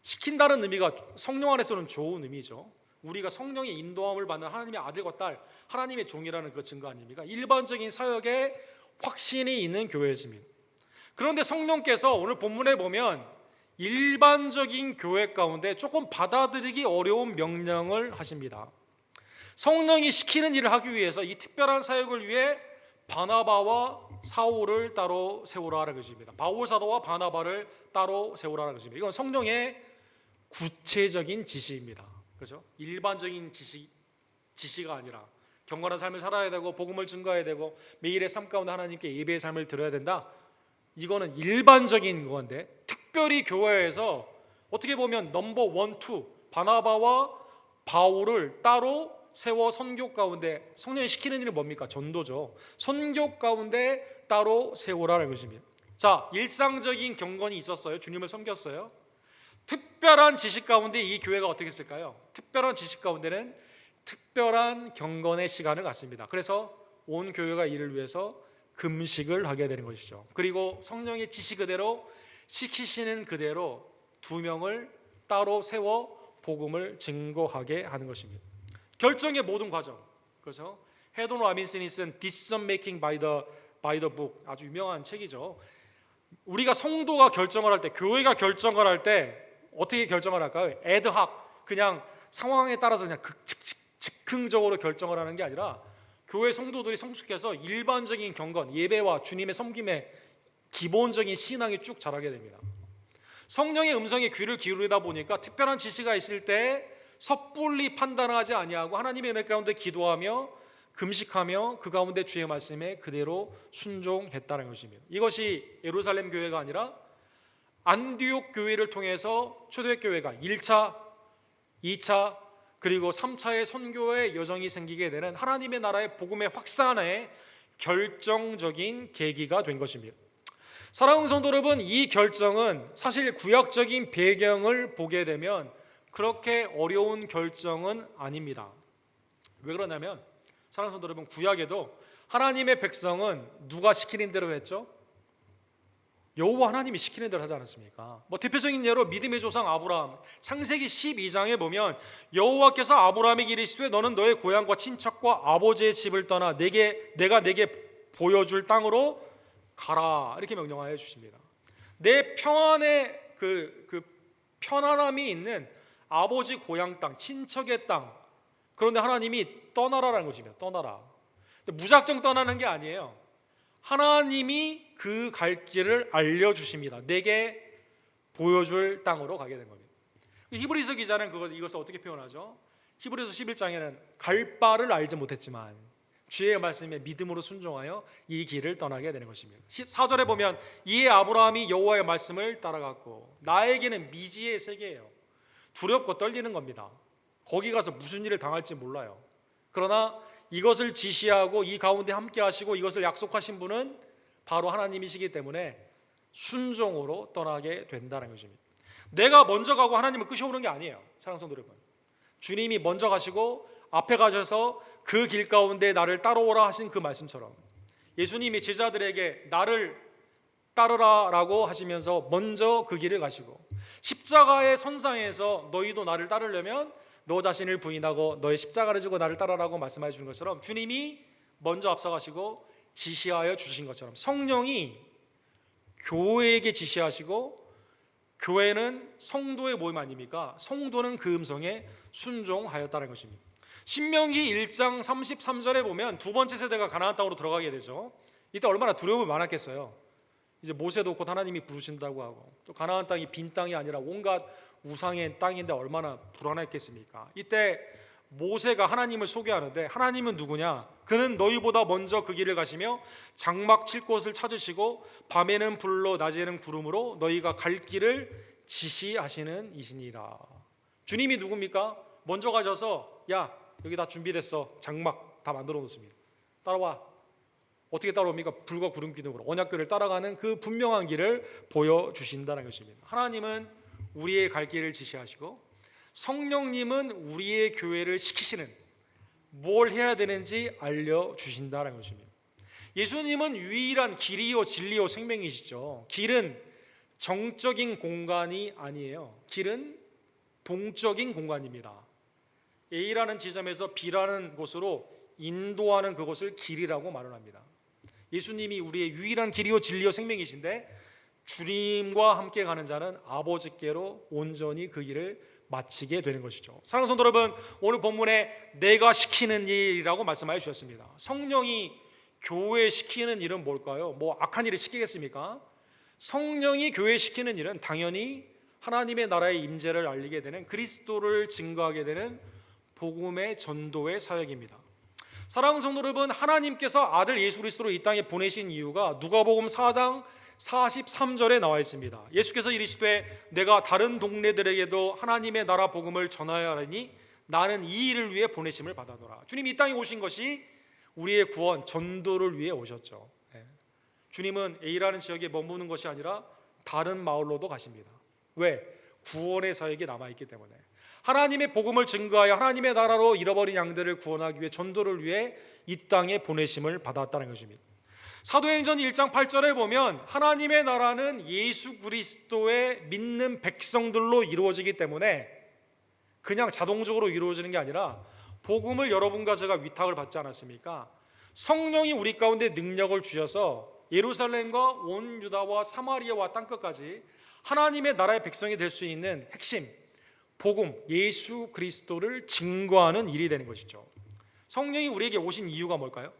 시킨다는 의미가 성령 안에서는 좋은 의미죠. 우리가 성령의 인도함을 받는 하나님의 아들과 딸, 하나님의 종이라는 그 증거 아닙니까? 일반적인 사역에 확신이 있는 교회입니다. 그런데 성령께서 오늘 본문에 보면 일반적인 교회 가운데 조금 받아들이기 어려운 명령을 하십니다. 성령이 시키는 일을 하기 위해서 이 특별한 사역을 위해 바나바와 사울을 따로 세우라는 것입니다. 바울 사도와 바나바를 따로 세우라는 것입니다. 이건 성령의 구체적인 지시입니다. 그렇죠? 일반적인 지시가 아니라 경건한 삶을 살아야 되고 복음을 증거해야 되고 매일의 삶 가운데 하나님께 예배의 삶을 드려야 된다. 이거는 일반적인 건데 특별히 교회에서 어떻게 보면 넘버 1, 2 바나바와 바울을 따로 세워 선교 가운데 성령이 시키는 일은 뭡니까? 전도죠. 선교 가운데 따로 세우라는 것입니다. 자, 일상적인 경건이 있었어요. 주님을 섬겼어요. 특별한 지식 가운데 이 교회가 어떻게 했을까요? 특별한 지식 가운데는 특별한 경건의 시간을 갖습니다. 그래서 온 교회가 이를 위해서 금식을 하게 되는 것이죠. 그리고 성령의 지시 그대로 시키시는 그대로 2명을 따로 세워 복음을 증거하게 하는 것입니다. 결정의 모든 과정. 그래서 헤돈 라빈슨이 쓴 Decision Making by the Book, 아주 유명한 책이죠. 우리가 성도가 결정을 할 때, 교회가 결정을 할 때 어떻게 결정을 할까요? 애드학, 그냥 상황에 따라서 그냥 즉흥적으로 결정을 하는 게 아니라 교회 성도들이 성숙해서 일반적인 경건, 예배와 주님의 섬김의 기본적인 신앙이 쭉 자라게 됩니다. 성령의 음성에 귀를 기울이다 보니까 특별한 지시가 있을 때 섣불리 판단하지 아니하고 하나님의 은혜 가운데 기도하며 금식하며 그 가운데 주의 말씀에 그대로 순종했다는 것입니다. 이것이 예루살렘 교회가 아니라 안디옥 교회를 통해서 초대교회가 1차, 2차 그리고 3차의 선교의 여정이 생기게 되는 하나님의 나라의 복음의 확산에 결정적인 계기가 된 것입니다. 사랑하는 성도 여러분, 이 결정은 사실 구약적인 배경을 보게 되면 그렇게 어려운 결정은 아닙니다. 왜 그러냐면 사랑하는 성도 여러분, 구약에도 하나님의 백성은 누가 시키는 대로 했죠? 여호와 하나님이 시키는 대로 하지 않았습니까? 대표적인 예로 믿음의 조상 아브라함, 창세기 12장에 보면 여호와께서 아브라함에게 이르시되 너는 너의 고향과 친척과 아버지의 집을 떠나 내가 내게 보여줄 땅으로 가라 이렇게 명령하여 주십니다. 내 평안의 그 편안함이 있는 아버지 고향 땅, 친척의 땅. 그런데 하나님이 떠나라라는 것입니다. 떠나라. 무작정 떠나는 게 아니에요. 하나님이 그 갈 길을 알려주십니다. 내게 보여줄 땅으로 가게 된 겁니다. 히브리서 기자는 이것을 어떻게 표현하죠? 히브리서 11장에는 갈 바를 알지 못했지만 주의 말씀에 믿음으로 순종하여 이 길을 떠나게 되는 것입니다. 4절에 보면 이에 아브라함이 여호와의 말씀을 따라갔고 나에게는 미지의 세계예요. 두렵고 떨리는 겁니다. 거기 가서 무슨 일을 당할지 몰라요. 그러나 이것을 지시하고 이 가운데 함께 하시고 이것을 약속하신 분은 바로 하나님이시기 때문에 순종으로 떠나게 된다는 것입니다. 내가 먼저 가고 하나님을 끄셔오는 게 아니에요. 사랑하는 성도 여러분, 주님이 먼저 가시고 앞에 가셔서 그 길 가운데 나를 따라오라 하신 그 말씀처럼 예수님이 제자들에게 나를 따르라 라고 하시면서 먼저 그 길을 가시고 십자가의 선상에서 너희도 나를 따르려면 너 자신을 부인하고 너의 십자가를 지고 나를 따르라고 말씀해 주는 것처럼 주님이 먼저 앞서가시고 지시하여 주신 것처럼 성령이 교회에게 지시하시고 교회는 성도의 모임 아닙니까? 성도는 그 음성에 순종하였다는 것입니다. 신명기 1장 33절에 보면 두 번째 세대가 가나안 땅으로 들어가게 되죠. 이때 얼마나 두려움이 많았겠어요. 이제 모세도 곧 하나님이 부르신다고 하고 또 가나안 땅이 빈 땅이 아니라 온갖 우상의 땅인데 얼마나 불안했겠습니까? 이때 모세가 하나님을 소개하는데 하나님은 누구냐? 그는 너희보다 먼저 그 길을 가시며 장막 칠 곳을 찾으시고 밤에는 불로 낮에는 구름으로 너희가 갈 길을 지시하시는 이시니라. 주님이 누굽니까? 먼저 가셔서 야 여기 다 준비됐어. 장막 다 만들어 놓습니다. 따라와. 어떻게 따라옵니까? 불과 구름 기둥으로 언약궤를 따라가는 그 분명한 길을 보여주신다는 것입니다. 하나님은 우리의 갈 길을 지시하시고 성령님은 우리의 교회를 시키시는, 뭘 해야 되는지 알려주신다는 것입니다. 예수님은 유일한 길이요 진리요 생명이시죠. 길은 정적인 공간이 아니에요. 길은 동적인 공간입니다. A라는 지점에서 B라는 곳으로 인도하는 그것을 길이라고 말을 합니다. 예수님이 우리의 유일한 길이요 진리요 생명이신데 주님과 함께 가는 자는 아버지께로 온전히 그 길을 마치게 되는 것이죠. 사랑하는 성도 여러분, 오늘 본문에 내가 시키는 일이라고 말씀하여 주셨습니다. 성령이 교회 시키는 일은 뭘까요? 뭐 악한 일을 시키겠습니까? 성령이 교회 시키는 일은 당연히 하나님의 나라의 임재를 알리게 되는, 그리스도를 증거하게 되는 복음의 전도의 사역입니다. 사랑하는 성도 여러분, 하나님께서 아들 예수 그리스도를 이 땅에 보내신 이유가 누가복음 4장 43절에 나와 있습니다. 예수께서 이르시되 내가 다른 동네들에게도 하나님의 나라 복음을 전하여 하리니 나는 이 일을 위해 보내심을 받아노라. 주님이 이 땅에 오신 것이 우리의 구원, 전도를 위해 오셨죠. 주님은 A라는 지역에 머무는 것이 아니라 다른 마을로도 가십니다. 왜? 구원의 사역이 남아있기 때문에. 하나님의 복음을 증거하여 하나님의 나라로 잃어버린 양들을 구원하기 위해, 전도를 위해 이 땅에 보내심을 받았다는 것입니다. 사도행전 1장 8절에 보면 하나님의 나라는 예수 그리스도의 믿는 백성들로 이루어지기 때문에 그냥 자동적으로 이루어지는 게 아니라 복음을 여러분과 제가 위탁을 받지 않았습니까? 성령이 우리 가운데 능력을 주셔서 예루살렘과 온 유다와 사마리아와 땅끝까지 하나님의 나라의 백성이 될 수 있는 핵심, 복음, 예수 그리스도를 증거하는 일이 되는 것이죠. 성령이 우리에게 오신 이유가 뭘까요?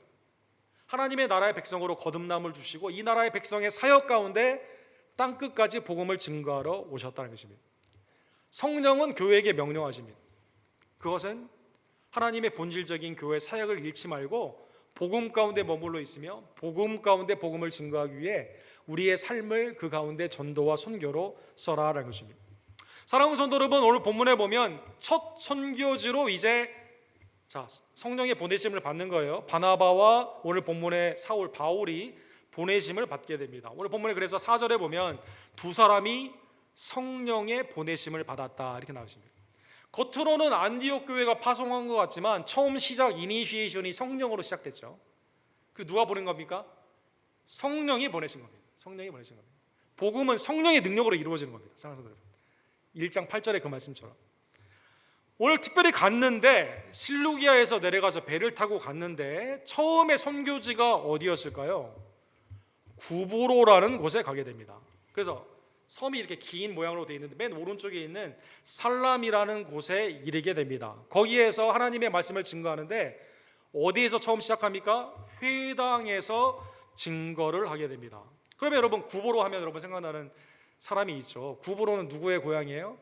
하나님의 나라의 백성으로 거듭남을 주시고 이 나라의 백성의 사역 가운데 땅끝까지 복음을 증거하러 오셨다는 것입니다. 성령은 교회에게 명령하십니다. 그것은 하나님의 본질적인 교회 사역을 잃지 말고 복음 가운데 머물러 있으며 복음 가운데 복음을 증거하기 위해 우리의 삶을 그 가운데 전도와 선교로 써라라는 것입니다. 사랑하는 성도 여러분, 오늘 본문에 보면 첫 선교지로 이제 성령의 보내심을 받는 거예요. 바나바와 오늘 본문의 사울 바울이 보내심을 받게 됩니다. 오늘 본문에 그래서 4절에 보면 두 사람이 성령의 보내심을 받았다 이렇게 나와 있습니다. 겉으로는 안디옥 교회가 파송한 것 같지만 처음 시작 이니시에이션이 성령으로 시작됐죠. 그리고 누가 보낸 겁니까? 성령이 보내신 겁니다. 성령이 보내신 겁니다. 복음은 성령의 능력으로 이루어지는 겁니다. 사랑하는 성도 여러분, 1장 8절의 그 말씀처럼 오늘 특별히 갔는데 실루기아에서 내려가서 배를 타고 갔는데 처음에 선교지가 어디였을까요? 구브로라는 곳에 가게 됩니다. 그래서 섬이 이렇게 긴 모양으로 되어 있는데 맨 오른쪽에 있는 살람이라는 곳에 이르게 됩니다. 거기에서 하나님의 말씀을 증거하는데 어디에서 처음 시작합니까? 회당에서 증거를 하게 됩니다. 그러면 여러분 구브로 하면 여러분 생각나는 사람이 있죠. 구브로는 누구의 고향이에요?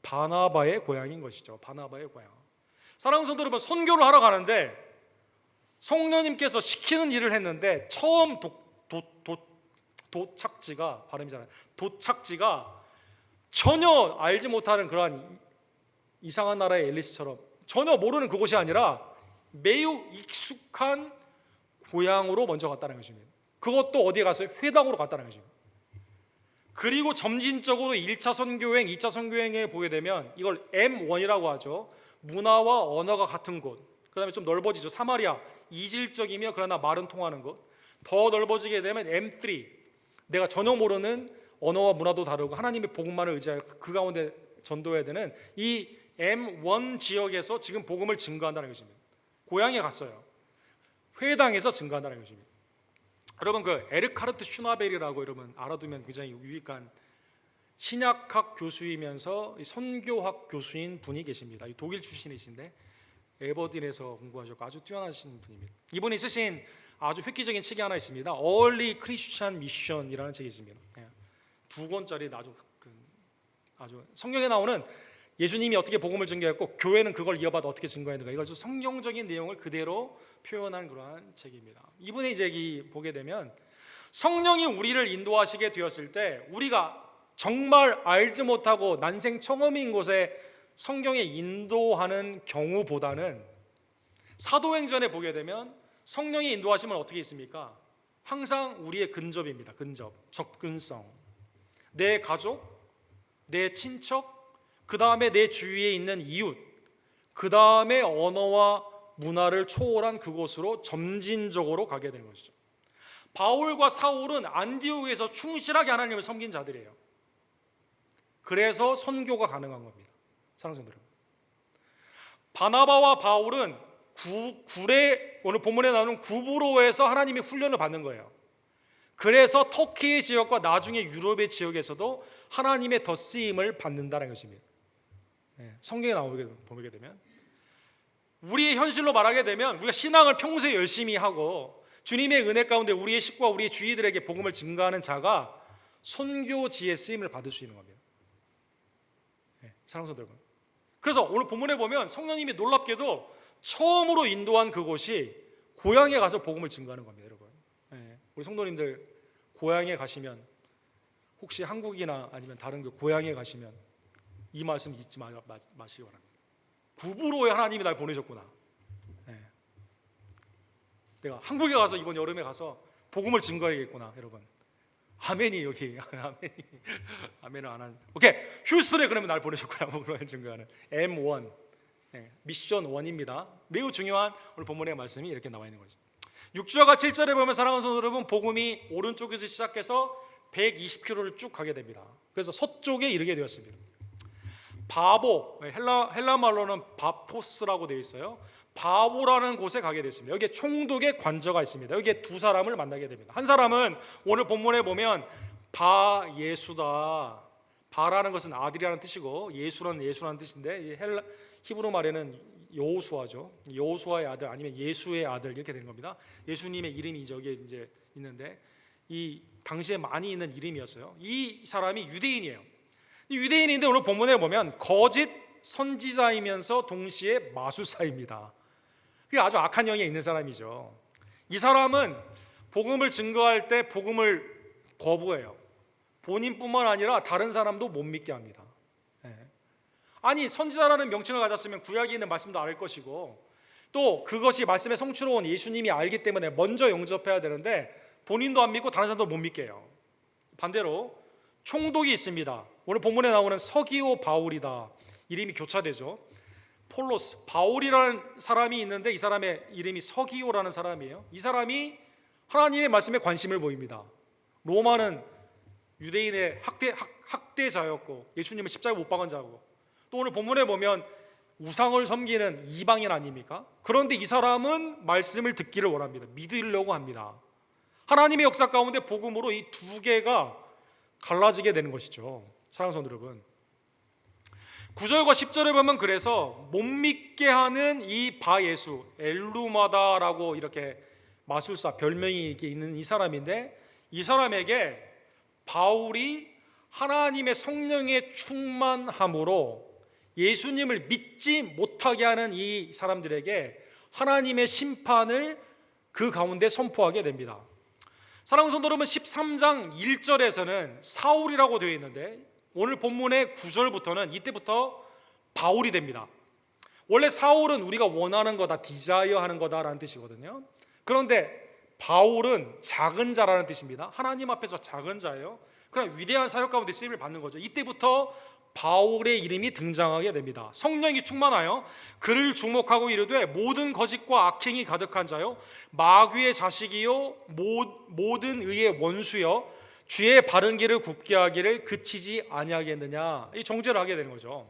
바나바의 고향인 것이죠. 바나바의 고향. 사랑하는 성도 여러분, 선교를 하러 가는데 성령님께서 시키는 일을 했는데 처음 도착지가 발음이잖아요. 도착지가 전혀 알지 못하는 그러한 이상한 나라의 앨리스처럼 전혀 모르는 그곳이 아니라 매우 익숙한 고향으로 먼저 갔다는 것입니다. 그것도 어디에 갔어요? 회당으로 갔다는 것입니다. 그리고 점진적으로 1차 선교행, 2차 선교행에 보게 되면 이걸 M1이라고 하죠. 문화와 언어가 같은 곳. 그 다음에 좀 넓어지죠. 사마리아, 이질적이며 그러나 말은 통하는 곳. 더 넓어지게 되면 M3, 내가 전혀 모르는 언어와 문화도 다르고 하나님의 복음만을 의지하여 그 가운데 전도해야 되는 이 M1 지역에서 지금 복음을 증거한다는 것입니다. 고향에 갔어요. 회당에서 증거한다는 것입니다. 여러분 그 에르카르트 슈나벨이라고 여러분 알아두면 굉장히 유익한 신약학 교수이면서 선교학 교수인 분이 계십니다. 독일 출신이신데 에버딘에서 공부하셨고 아주 뛰어나신 분입니다. 이분이 쓰신 아주 획기적인 책이 하나 있습니다. Early Christian Mission이라는 책이 있습니다. 2권짜리 아주 성경에 나오는 예수님이 어떻게 복음을 증거했고 교회는 그걸 이어받아 어떻게 증거했는가, 이걸 성경적인 내용을 그대로 표현한 그러한 책입니다. 이분의 이제 보게 되면 성령이 우리를 인도하시게 되었을 때 우리가 정말 알지 못하고 난생 처음인 곳에 성경에 인도하는 경우보다는 사도행전에 보게 되면 성령의 인도하심은 어떻게 있습니까? 항상 우리의 근접입니다. 근접, 접근성. 내 가족, 내 친척, 그 다음에 내 주위에 있는 이웃, 그 다음에 언어와 문화를 초월한 그곳으로 점진적으로 가게 되는 것이죠. 바울과 사울은 안디옥에서 충실하게 하나님을 섬긴 자들이에요. 그래서 선교가 가능한 겁니다. 사랑하는 성도 여러분, 바나바와 바울은 오늘 본문에 나오는 구브로에서 하나님의 훈련을 받는 거예요. 그래서 터키의 지역과 나중에 유럽의 지역에서도 하나님의 더 쓰임을 받는다는 것입니다. 성경에 보게 되면 우리의 현실로 말하게 되면 우리가 신앙을 평소에 열심히 하고 주님의 은혜 가운데 우리의 식구와 우리의 주위들에게 복음을 증거하는 자가 선교지의 쓰임을 받을 수 있는 겁니다. 사랑하는 성도 여러분, 그래서 오늘 본문에 보면 성령님이 놀랍게도 처음으로 인도한 그곳이 고향에 가서 복음을 증거하는 겁니다. 여러분, 우리 성도님들 고향에 가시면 혹시 한국이나 아니면 다른 고향에 가시면 이 말씀 잊지 마시기 바랍니다. 구부로에 하나님이 날 보내셨구나. 내가 한국에 가서 이번 여름에 가서 복음을 증거해야겠구나. 여러분, 아멘이 여기 아멘을 안 하는. 오케이, 휴스턴에 그러면 날 보내셨구나. 복음을 증거하는 M1 미션 1입니다. 매우 중요한 오늘 본문의 말씀이 이렇게 나와 있는 거죠. 6절과 7절에 보면 사랑하는 성도 여러분, 복음이 오른쪽에서 시작해서 120km를 쭉 가게 됩니다. 그래서 서쪽에 이르게 되었습니다. 바보, 헬라 말로는 바포스라고 되어 있어요. 바보라는 곳에 가게 됐습니다. 여기에 총독의 관저가 있습니다. 여기에 두 사람을 만나게 됩니다. 한 사람은 오늘 본문에 보면 바예수다. 바라는 것은 아들이라는 뜻이고 예수라는 뜻인데 히브리 말에는 여호수아죠. 여호수아의 아들 아니면 예수의 아들 이렇게 되는 겁니다. 예수님의 이름이 저기에 이제 있는데 이 당시에 많이 있는 이름이었어요. 이 사람이 유대인이에요. 유대인인데 오늘 본문에 보면 거짓 선지자이면서 동시에 마술사입니다. 그게 아주 악한 영에 있는 사람이죠. 이 사람은 복음을 증거할 때 복음을 거부해요. 본인뿐만 아니라 다른 사람도 못 믿게 합니다. 아니, 선지자라는 명칭을 가졌으면 구약에 있는 말씀도 알 것이고 또 그것이 말씀의 성취로 온 예수님이 알기 때문에 먼저 영접해야 되는데 본인도 안 믿고 다른 사람도 못 믿게 해요. 반대로 총독이 있습니다. 오늘 본문에 나오는 서기오 바울이다. 이름이 교차되죠. 폴로스, 바울이라는 사람이 있는데 이 사람의 이름이 서기오라는 사람이에요. 이 사람이 하나님의 말씀에 관심을 보입니다. 로마는 유대인의 학대자였고 예수님을 십자가에 못 박은 자고 또 오늘 본문에 보면 우상을 섬기는 이방인 아닙니까? 그런데 이 사람은 말씀을 듣기를 원합니다. 믿으려고 합니다. 하나님의 역사 가운데 복음으로 이 두 개가 갈라지게 되는 것이죠. 사랑하는 성도 여러분, 9절과 10절에 보면 그래서 못 믿게 하는 이 바예수, 엘루마다라고 이렇게 마술사 별명이 있는 이 사람인데 이 사람에게 바울이 하나님의 성령의 충만함으로 예수님을 믿지 못하게 하는 이 사람들에게 하나님의 심판을 그 가운데 선포하게 됩니다. 사랑하는 성도 여러분, 13장 1절에서는 사울이라고 되어 있는데 오늘 본문의 9절부터는 이때부터 바울이 됩니다. 원래 사울은 우리가 원하는 거다, 디자이어 하는 거다라는 뜻이거든요. 그런데 바울은 작은 자라는 뜻입니다. 하나님 앞에서 작은 자예요. 그냥 위대한 사역 가운데 쓰임을 받는 거죠. 이때부터 바울의 이름이 등장하게 됩니다. 성령이 충만하여 그를 주목하고 이르되 모든 거짓과 악행이 가득한 자요 마귀의 자식이요 모든 의의 원수요 주의 바른 길을 굽게 하기를 그치지 아니하겠느냐, 이 정죄를 하게 되는 거죠.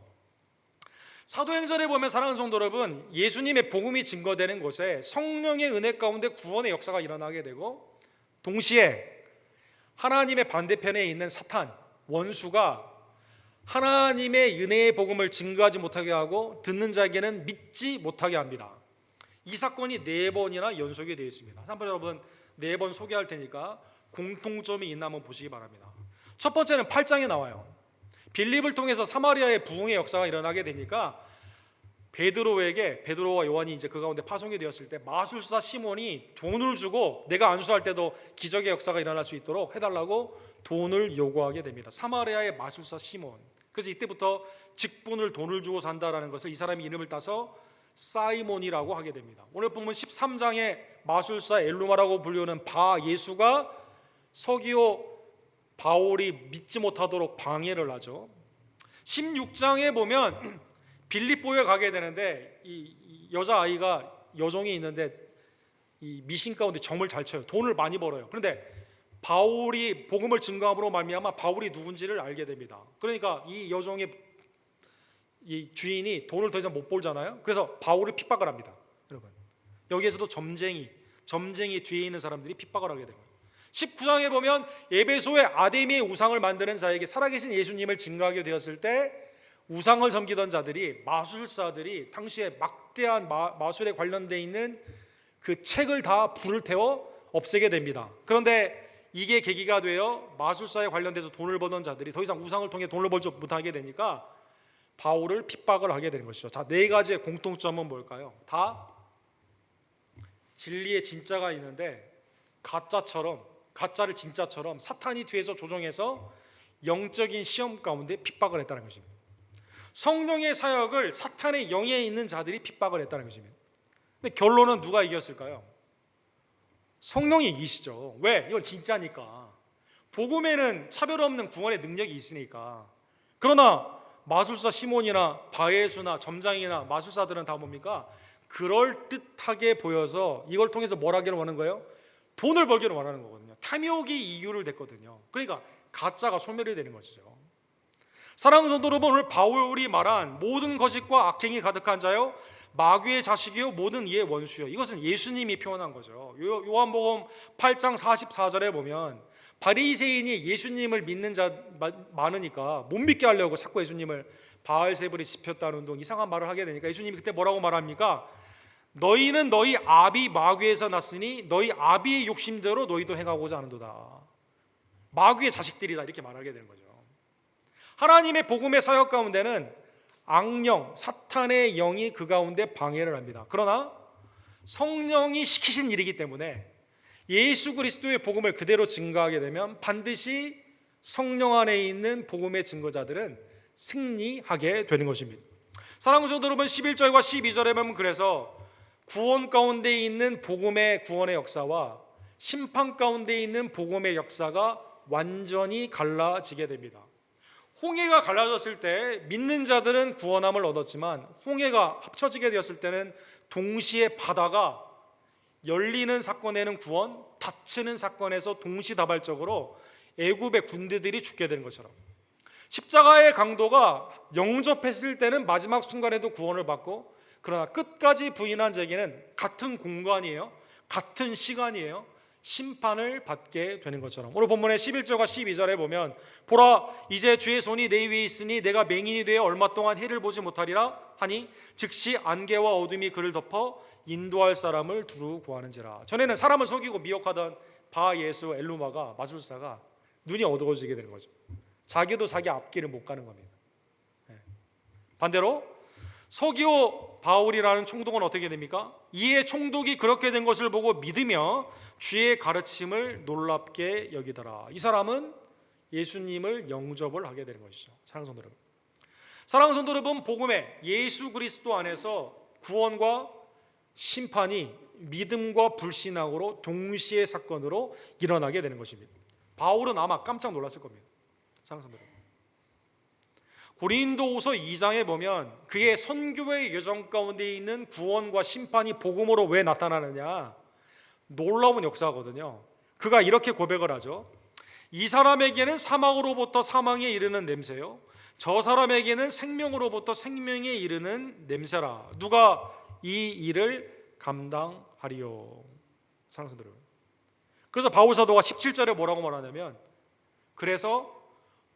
사도행전에 보면 사랑하는 성도 여러분, 예수님의 복음이 증거되는 곳에 성령의 은혜 가운데 구원의 역사가 일어나게 되고 동시에 하나님의 반대편에 있는 사탄, 원수가 하나님의 은혜의 복음을 증거하지 못하게 하고 듣는 자에게는 믿지 못하게 합니다. 이 사건이 4번이나 연속이 되어 있습니다. 한번 여러분 4번 소개할 테니까 공통점이 있나 한번 보시기 바랍니다. 첫 번째는 8장에 나와요. 빌립을 통해서 사마리아의 부흥의 역사가 일어나게 되니까 베드로와 요한이 이제 그 가운데 파송이 되었을 때 마술사 시몬이 돈을 주고 내가 안수할 때도 기적의 역사가 일어날 수 있도록 해달라고 돈을 요구하게 됩니다. 사마리아의 마술사 시몬. 그래서 이때부터 직분을 돈을 주고 산다라는 것을 이 사람이 이름을 따서 사이몬이라고 하게 됩니다. 오늘 본문 13장의 마술사 엘루마라고 불리는 바 예수가 서기오 바울이 믿지 못하도록 방해를 하죠. 16장에 보면 빌립보에 가게 되는데 이 여자아이가 여종이 있는데 이 미신 가운데 점을 잘 쳐요. 돈을 많이 벌어요. 그런데 바울이 복음을 증거함으로 말미암아 바울이 누군지를 알게 됩니다. 그러니까 이 여종의 이 주인이 돈을 더 이상 못 벌잖아요. 그래서 바울을 핍박을 합니다. 여러분, 여기에서도 점쟁이 뒤에 있는 사람들이 핍박을 하게 됩니다. 19장에 보면 에베소의 아데미의 우상을 만드는 자에게 살아계신 예수님을 증거하게 되었을 때 우상을 섬기던 자들이, 마술사들이 당시에 막대한 마술에 관련되어 있는 그 책을 다 불을 태워 없애게 됩니다. 그런데 이게 계기가 되어 마술사에 관련돼서 돈을 버는 자들이 더 이상 우상을 통해 돈을 벌지 못하게 되니까 바울을 핍박을 하게 되는 것이죠. 자, 네 가지의 공통점은 뭘까요? 다 진리의 진짜가 있는데 가짜를 진짜처럼 사탄이 뒤에서 조종해서 영적인 시험 가운데 핍박을 했다는 것입니다. 성령의 사역을 사탄의 영에 있는 자들이 핍박을 했다는 것입니다. 근데 결론은 누가 이겼을까요? 성령이 이기시죠. 왜? 이건 진짜니까. 복음에는 차별 없는 구원의 능력이 있으니까. 그러나 마술사 시몬이나 바예수나 점장이나 마술사들은 다 뭡니까? 그럴듯하게 보여서 이걸 통해서 뭘 하기를 원하는 거예요? 돈을 벌기를 원하는 거거든요. 탐욕이 이유를 댔거든요. 그러니까 가짜가 소멸이 되는 것이죠. 사랑하는 성도 여러분, 오늘 바울이 말한 모든 거짓과 악행이 가득한 자요, 마귀의 자식이요, 모든 이의 원수요, 이것은 예수님이 표현한 거죠. 요한복음 8장 44절에 보면 바리새인이 예수님을 믿는 자 많으니까 못 믿게 하려고 자꾸 예수님을 바알세불이 집혔다는 등 이상한 말을 하게 되니까 예수님이 그때 뭐라고 말합니까? 너희는 너희 아비 마귀에서 났으니 너희 아비의 욕심대로 너희도 행하고자 하는도다. 마귀의 자식들이다, 이렇게 말하게 되는 거죠. 하나님의 복음의 사역 가운데는 악령, 사탄의 영이 그 가운데 방해를 합니다. 그러나 성령이 시키신 일이기 때문에 예수 그리스도의 복음을 그대로 증거하게 되면 반드시 성령 안에 있는 복음의 증거자들은 승리하게 되는 것입니다. 사랑하는 성도 여러분, 11절과 12절에 보면 그래서 구원 가운데 있는 복음의 구원의 역사와 심판 가운데 있는 복음의 역사가 완전히 갈라지게 됩니다. 홍해가 갈라졌을 때 믿는 자들은 구원함을 얻었지만 홍해가 합쳐지게 되었을 때는 동시에 바다가 열리는 사건에는 구원, 닫히는 사건에서 동시다발적으로 애굽의 군대들이 죽게 되는 것처럼 십자가의 강도가 영접했을 때는 마지막 순간에도 구원을 받고, 그러나 끝까지 부인한 자에게는 같은 공간이에요, 같은 시간이에요, 심판을 받게 되는 것처럼 오늘 본문의 11절과 12절에 보면 보라, 이제 주의 손이 내 위에 있으니 내가 맹인이 되어 얼마 동안 해를 보지 못하리라 하니 즉시 안개와 어둠이 그를 덮어 인도할 사람을 두루 구하는지라. 전에는 사람을 속이고 미혹하던 바 예수 엘루마가, 마술사가 눈이 어두워지게 되는 거죠. 자기도 자기 앞길을 못 가는 겁니다. 반대로 서기오 바울이라는 총독은 어떻게 됩니까? 이에 총독이 그렇게 된 것을 보고 믿으며 주의 가르침을 놀랍게 여기더라. 이 사람은 예수님을 영접을 하게 되는 것이죠. 사랑하는 성도 여러분, 사랑하는 성도 여러분, 복음에 예수 그리스도 안에서 구원과 심판이 믿음과 불신앙으로 동시에 사건으로 일어나게 되는 것입니다. 바울은 아마 깜짝 놀랐을 겁니다. 사랑하는 성도 여러분, 고린도후서 2장에 보면 그의 선교의 여정 가운데 있는 구원과 심판이 복음으로 왜 나타나느냐, 놀라운 역사거든요. 그가 이렇게 고백을 하죠. 이 사람에게는 사망으로부터 사망에 이르는 냄새요, 저 사람에게는 생명으로부터 생명에 이르는 냄새라. 누가 이 일을 감당하리요. 사랑하는 성도 여러분, 그래서 바울 사도가 17절에 뭐라고 말하냐면, 그래서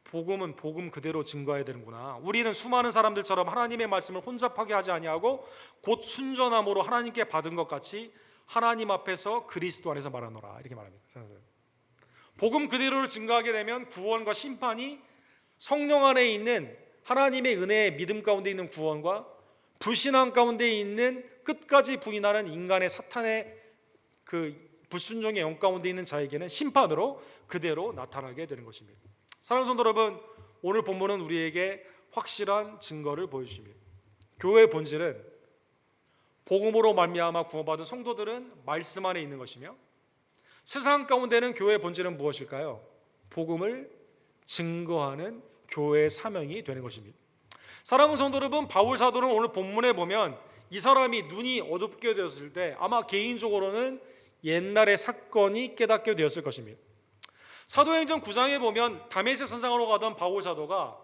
복음은 복음 그대로 증거해야 되는구나. 우리는 수많은 사람들처럼 하나님의 말씀을 혼잡하게 하지 아니하고 곧 순전함으로 하나님께 받은 것 같이 하나님 앞에서 그리스도 안에서 말하노라, 이렇게 말합니다. 복음 그대로를 증거하게 되면 구원과 심판이 성령 안에 있는 하나님의 은혜의 믿음 가운데 있는 구원과 불신앙 가운데 있는 끝까지 부인하는 인간의 사탄의 그 불순종의 영 가운데 있는 자에게는 심판으로 그대로 나타나게 되는 것입니다. 사랑하는 성도 여러분, 오늘 본문은 우리에게 확실한 증거를 보여주십니다. 교회의 본질은 복음으로 말미암아 구원받은 성도들은 말씀 안에 있는 것이며, 세상 가운데는 교회의 본질은 무엇일까요? 복음을 증거하는 교회의 사명이 되는 것입니다. 사랑하는 성도 여러분, 바울 사도는 오늘 본문에 보면 이 사람이 눈이 어둡게 되었을 때 아마 개인적으로는 옛날의 사건이 깨닫게 되었을 것입니다. 사도행전 9장에 보면 다메섹 선상으로 가던 바울 사도가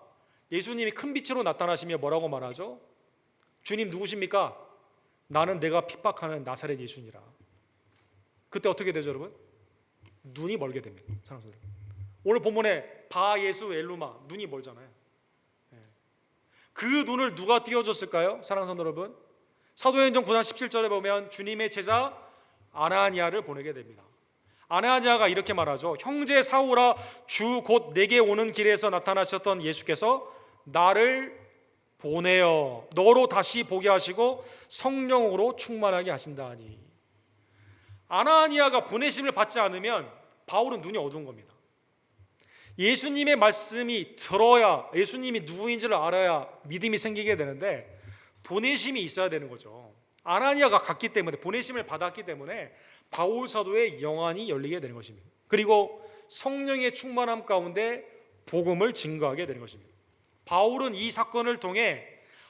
예수님이 큰 빛으로 나타나시며 뭐라고 말하죠? 주님 누구십니까? 나는 내가 핍박하는 나사렛 예수니라. 그때 어떻게 되죠, 여러분? 눈이 멀게 됩니다. 사랑하는 여러분, 오늘 본문에 바 예수 엘루마, 눈이 멀잖아요. 그 눈을 누가 띄워줬을까요? 사랑하는 성도 여러분, 사도행전 9장 17절에 보면 주님의 제자 아나니아를 보내게 됩니다. 아나니아가 이렇게 말하죠. 형제 사울아, 주 곧 내게 오는 길에서 나타나셨던 예수께서 나를 보내어 너로 다시 보게 하시고 성령으로 충만하게 하신다 하니. 아나니아가 보내심을 받지 않으면 바울은 눈이 어두운 겁니다. 예수님의 말씀이 들어야, 예수님이 누구인지를 알아야 믿음이 생기게 되는데 보내심이 있어야 되는 거죠. 아나니아가 갔기 때문에, 보내심을 받았기 때문에 바울 사도의 영안이 열리게 되는 것입니다. 그리고 성령의 충만함 가운데 복음을 증거하게 되는 것입니다. 바울은 이 사건을 통해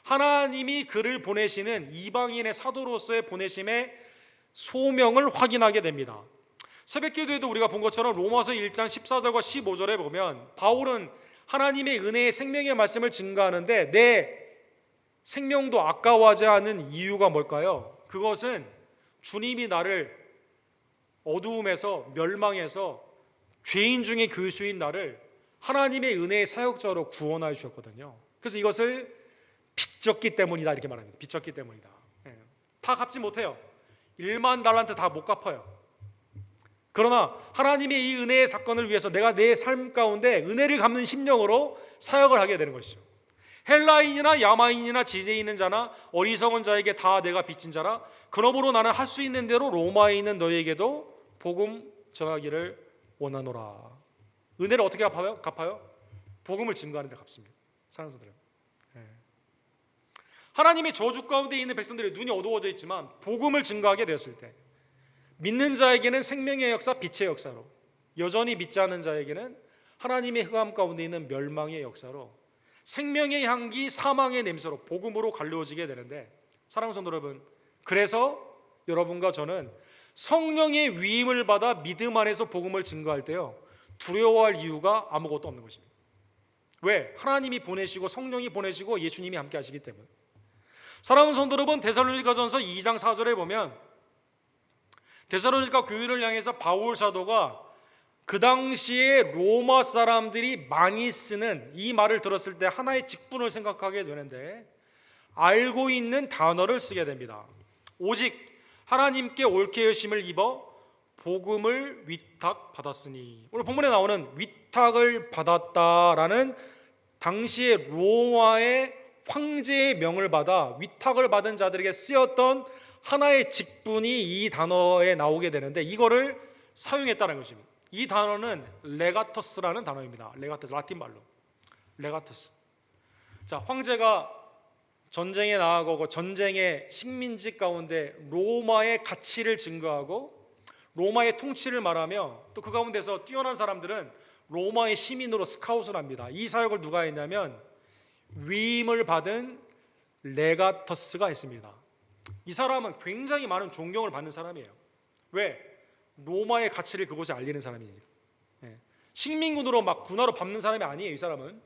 하나님이 그를 보내시는 이방인의 사도로서의 보내심의 소명을 확인하게 됩니다. 새벽기도에도 우리가 본 것처럼 로마서 1장 14절과 15절에 보면 바울은 하나님의 은혜의 생명의 말씀을 증거하는데 내 생명도 아까워하지 않은 이유가 뭘까요? 그것은 주님이 나를 어두움에서, 멸망에서, 죄인 중에 교수인 나를 하나님의 은혜의 사역자로 구원하여 주셨거든요. 그래서 이것을 빚졌기 때문이다 이렇게 말합니다. 빚졌기 때문이다. 다 갚지 못해요. 1만 달란트 다 못 갚아요. 그러나 하나님의 이 은혜의 사건을 위해서 내가 내 삶 가운데 은혜를 갚는 심령으로 사역을 하게 되는 것이죠. 헬라인이나 야마인이나 지혜에 있는 자나 어리석은 자에게 다 내가 빚진 자라. 그러므로 나는 할 수 있는 대로 로마에 있는 너희에게도 복음 전하기를 원하노라. 은혜를 어떻게 갚아요? 복음을 증거하는 데 갚습니다. 사랑하는 성도들, 하나님의 저주 가운데 있는 백성들의 눈이 어두워져 있지만 복음을 증거하게 되었을 때 믿는 자에게는 생명의 역사, 빛의 역사로, 여전히 믿지 않는 자에게는 하나님의 흑암 가운데 있는 멸망의 역사로, 생명의 향기, 사망의 냄새로 복음으로 갈려지게 되는데, 사랑하는 성도 여러분, 그래서 여러분과 저는 성령의 위임을 받아 믿음 안에서 복음을 증거할 때요, 두려워할 이유가 아무것도 없는 것입니다. 왜? 하나님이 보내시고 성령이 보내시고 예수님이 함께 하시기 때문에. 사랑하는 성도 여러분, 데살로니가전서 2장 4절에 보면 데살로니가 교회를 향해서 바울 사도가 그 당시에 로마 사람들이 많이 쓰는 이 말을 들었을 때 하나의 직분을 생각하게 되는데 알고 있는 단어를 쓰게 됩니다. 오직 하나님께 옳게 여심을 입어 복음을 위탁받았으니. 오늘 본문에 나오는 위탁을 받았다라는 당시에 로마의 황제의 명을 받아 위탁을 받은 자들에게 쓰였던 하나의 직분이 이 단어에 나오게 되는데 이거를 사용했다는 것입니다. 이 단어는 레가터스라는 단어입니다. 레가터스, 라틴 말로 레가터스. 자, 황제가 전쟁에 나아가고 전쟁의 식민지 가운데 로마의 가치를 증거하고 로마의 통치를 말하며 또 그 가운데서 뛰어난 사람들은 로마의 시민으로 스카웃을 합니다. 이 사역을 누가 했냐면 위임을 받은 레가터스가 했습니다. 이 사람은 굉장히 많은 존경을 받는 사람이에요. 왜? 로마의 가치를 그곳에 알리는 사람이니까. 식민군으로 막 군화로 밟는 사람이 아니에요. 이 사람은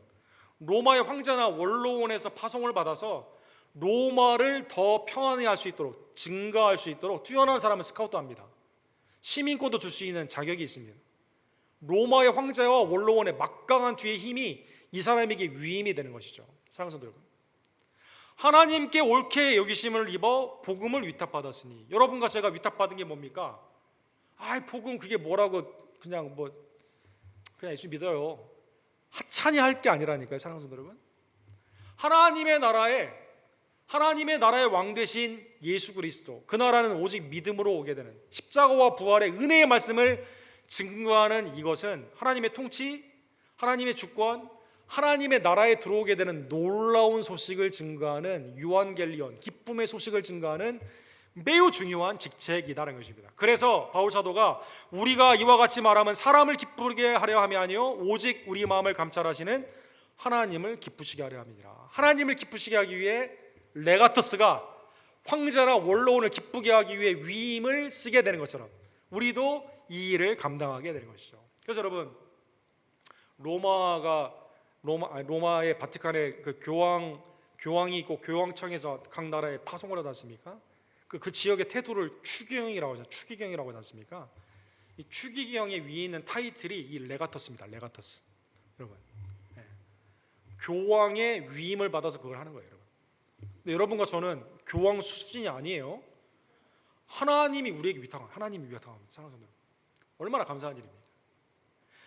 로마의 황제나 원로원에서 파송을 받아서 로마를 더 평안히 할 수 있도록, 증가할 수 있도록 뛰어난 사람은 스카웃도 합니다. 시민권도 줄 수 있는 자격이 있습니다. 로마의 황제와 원로원의 막강한 뒤의 힘이 이 사람에게 위임이 되는 것이죠. 사랑하는 성도 여러분, 하나님께 옳게 여기심을 입어 복음을 위탁받았으니. 여러분과 제가 위탁받은 게 뭡니까? 복음 그게 뭐라고 그냥 예수 믿어요. 하찮이 할 게 아니라니까요. 사랑하는 성도 여러분, 하나님의 나라의 왕 되신 예수 그리스도, 그 나라는 오직 믿음으로 오게 되는 십자가와 부활의 은혜의 말씀을 증거하는 이것은 하나님의 통치, 하나님의 주권, 하나님의 나라에 들어오게 되는 놀라운 소식을 증거하는 유한겔리온, 기쁨의 소식을 증거하는 매우 중요한 직책이다라는 것입니다. 그래서 바울 사도가 우리가 이와 같이 말하면 사람을 기쁘게 하려 함이 아니요 오직 우리 마음을 감찰하시는 하나님을 기쁘시게 하려 함이니라. 하나님을 기쁘시게 하기 위해 레가토스가 황제나 원로원을 기쁘게 하기 위해 위임을 쓰게 되는 것처럼 우리도 이 일을 감당하게 되는 것이죠. 그래서 여러분, 로마의 바티칸에 그 교황이 있고 교황청에서 각 나라에 파송을 하지 않습니까? 그 지역의 태도를 추기경이라고 하지 않습니까? 이 추기경의 위에 있는 타이틀이 이 레가터스입니다. 레가터스. 여러분, 교황의 위임을 받아서 그걸 하는 거예요, 여러분. 근데 여러분과 저는 교황 수준이 아니에요. 하나님이 우리에게 위탁합니다. 하나님이 위탁합니다. 사랑하는 성도 여러분, 얼마나 감사한 일입니까?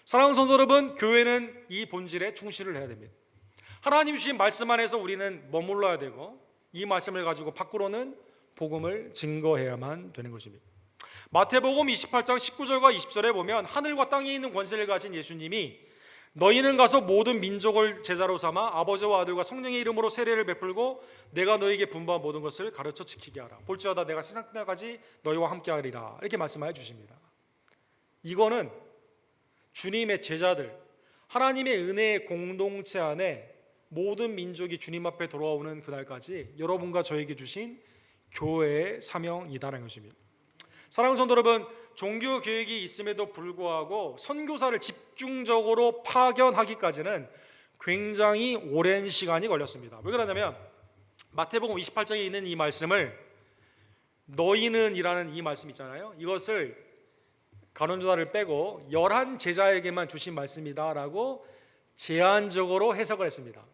사랑하는 성도 여러분, 교회는 이 본질에 충실을 해야 됩니다. 하나님 주신 말씀 안에서 우리는 머물러야 되고 이 말씀을 가지고 밖으로는 복음을 증거해야만 되는 것입니다. 마태복음 28장 19절과 20절에 보면 하늘과 땅에 있는 권세를 가진 예수님이 너희는 가서 모든 민족을 제자로 삼아 아버지와 아들과 성령의 이름으로 세례를 베풀고 내가 너희에게 분부한 모든 것을 가르쳐 지키게 하라. 볼지어다 내가 세상 끝날까지 너희와 함께 하리라. 이렇게 말씀하여 주십니다. 이거는 주님의 제자들, 하나님의 은혜의 공동체 안에 모든 민족이 주님 앞에 돌아오는 그날까지 여러분과 저에게 주신 교회의 사명이다라는 것입니다. 사랑하는 성도 여러분, 종교 계획이 있음에도 불구하고 선교사를 집중적으로 파견하기까지는 굉장히 오랜 시간이 걸렸습니다. 왜 그러냐면 마태복음 28장에 있는 이 말씀을 너희는 이라는 이 말씀 있잖아요. 이것을 가룟유다를 빼고 11 제자에게만 주신 말씀이다라고 제한적으로 해석을 했습니다.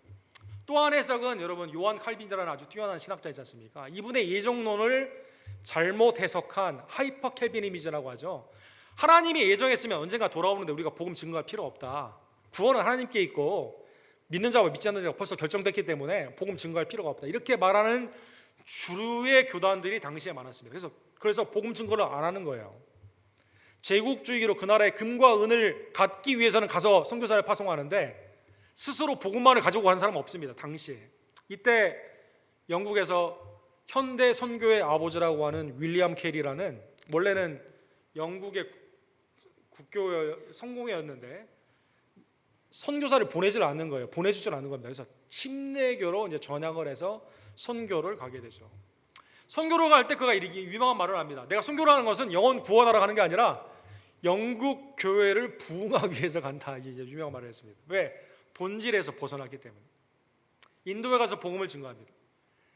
또 한 해석은 여러분 요한 칼빈이라는 아주 뛰어난 신학자 있지 않습니까? 이분의 예정론을 잘못 해석한 하이퍼 캘비니즘이라고 하죠. 하나님이 예정했으면 언젠가 돌아오는데 우리가 복음 증거할 필요 없다. 구원은 하나님께 있고 믿는 자와 믿지 않는 자가 벌써 결정됐기 때문에 복음 증거할 필요가 없다. 이렇게 말하는 주류의 교단들이 당시에 많았습니다. 그래서 복음 증거를 안 하는 거예요. 제국주의로 그 나라의 금과 은을 갖기 위해서는 가서 선교사를 파송하는데 스스로 복음만을 가지고 가는 사람은 없습니다. 당시에. 이때 영국에서 현대 선교의 아버지라고 하는 윌리엄 캐리라는, 원래는 영국의 국교 성공회였는데 선교사를 보내질 않는 거예요. 보내주질 않는 겁니다. 그래서 침례교로 이제 전향을 해서 선교를 가게 되죠. 선교를 갈 때 그가 이렇게 유명한 말을 합니다. 내가 선교를 하는 것은 영혼 구원하러 가는 게 아니라 영국 교회를 부흥하기 위해서 간다. 이제 유명한 말을 했습니다. 왜? 본질에서 벗어났기 때문에. 인도에 가서 복음을 증거합니다.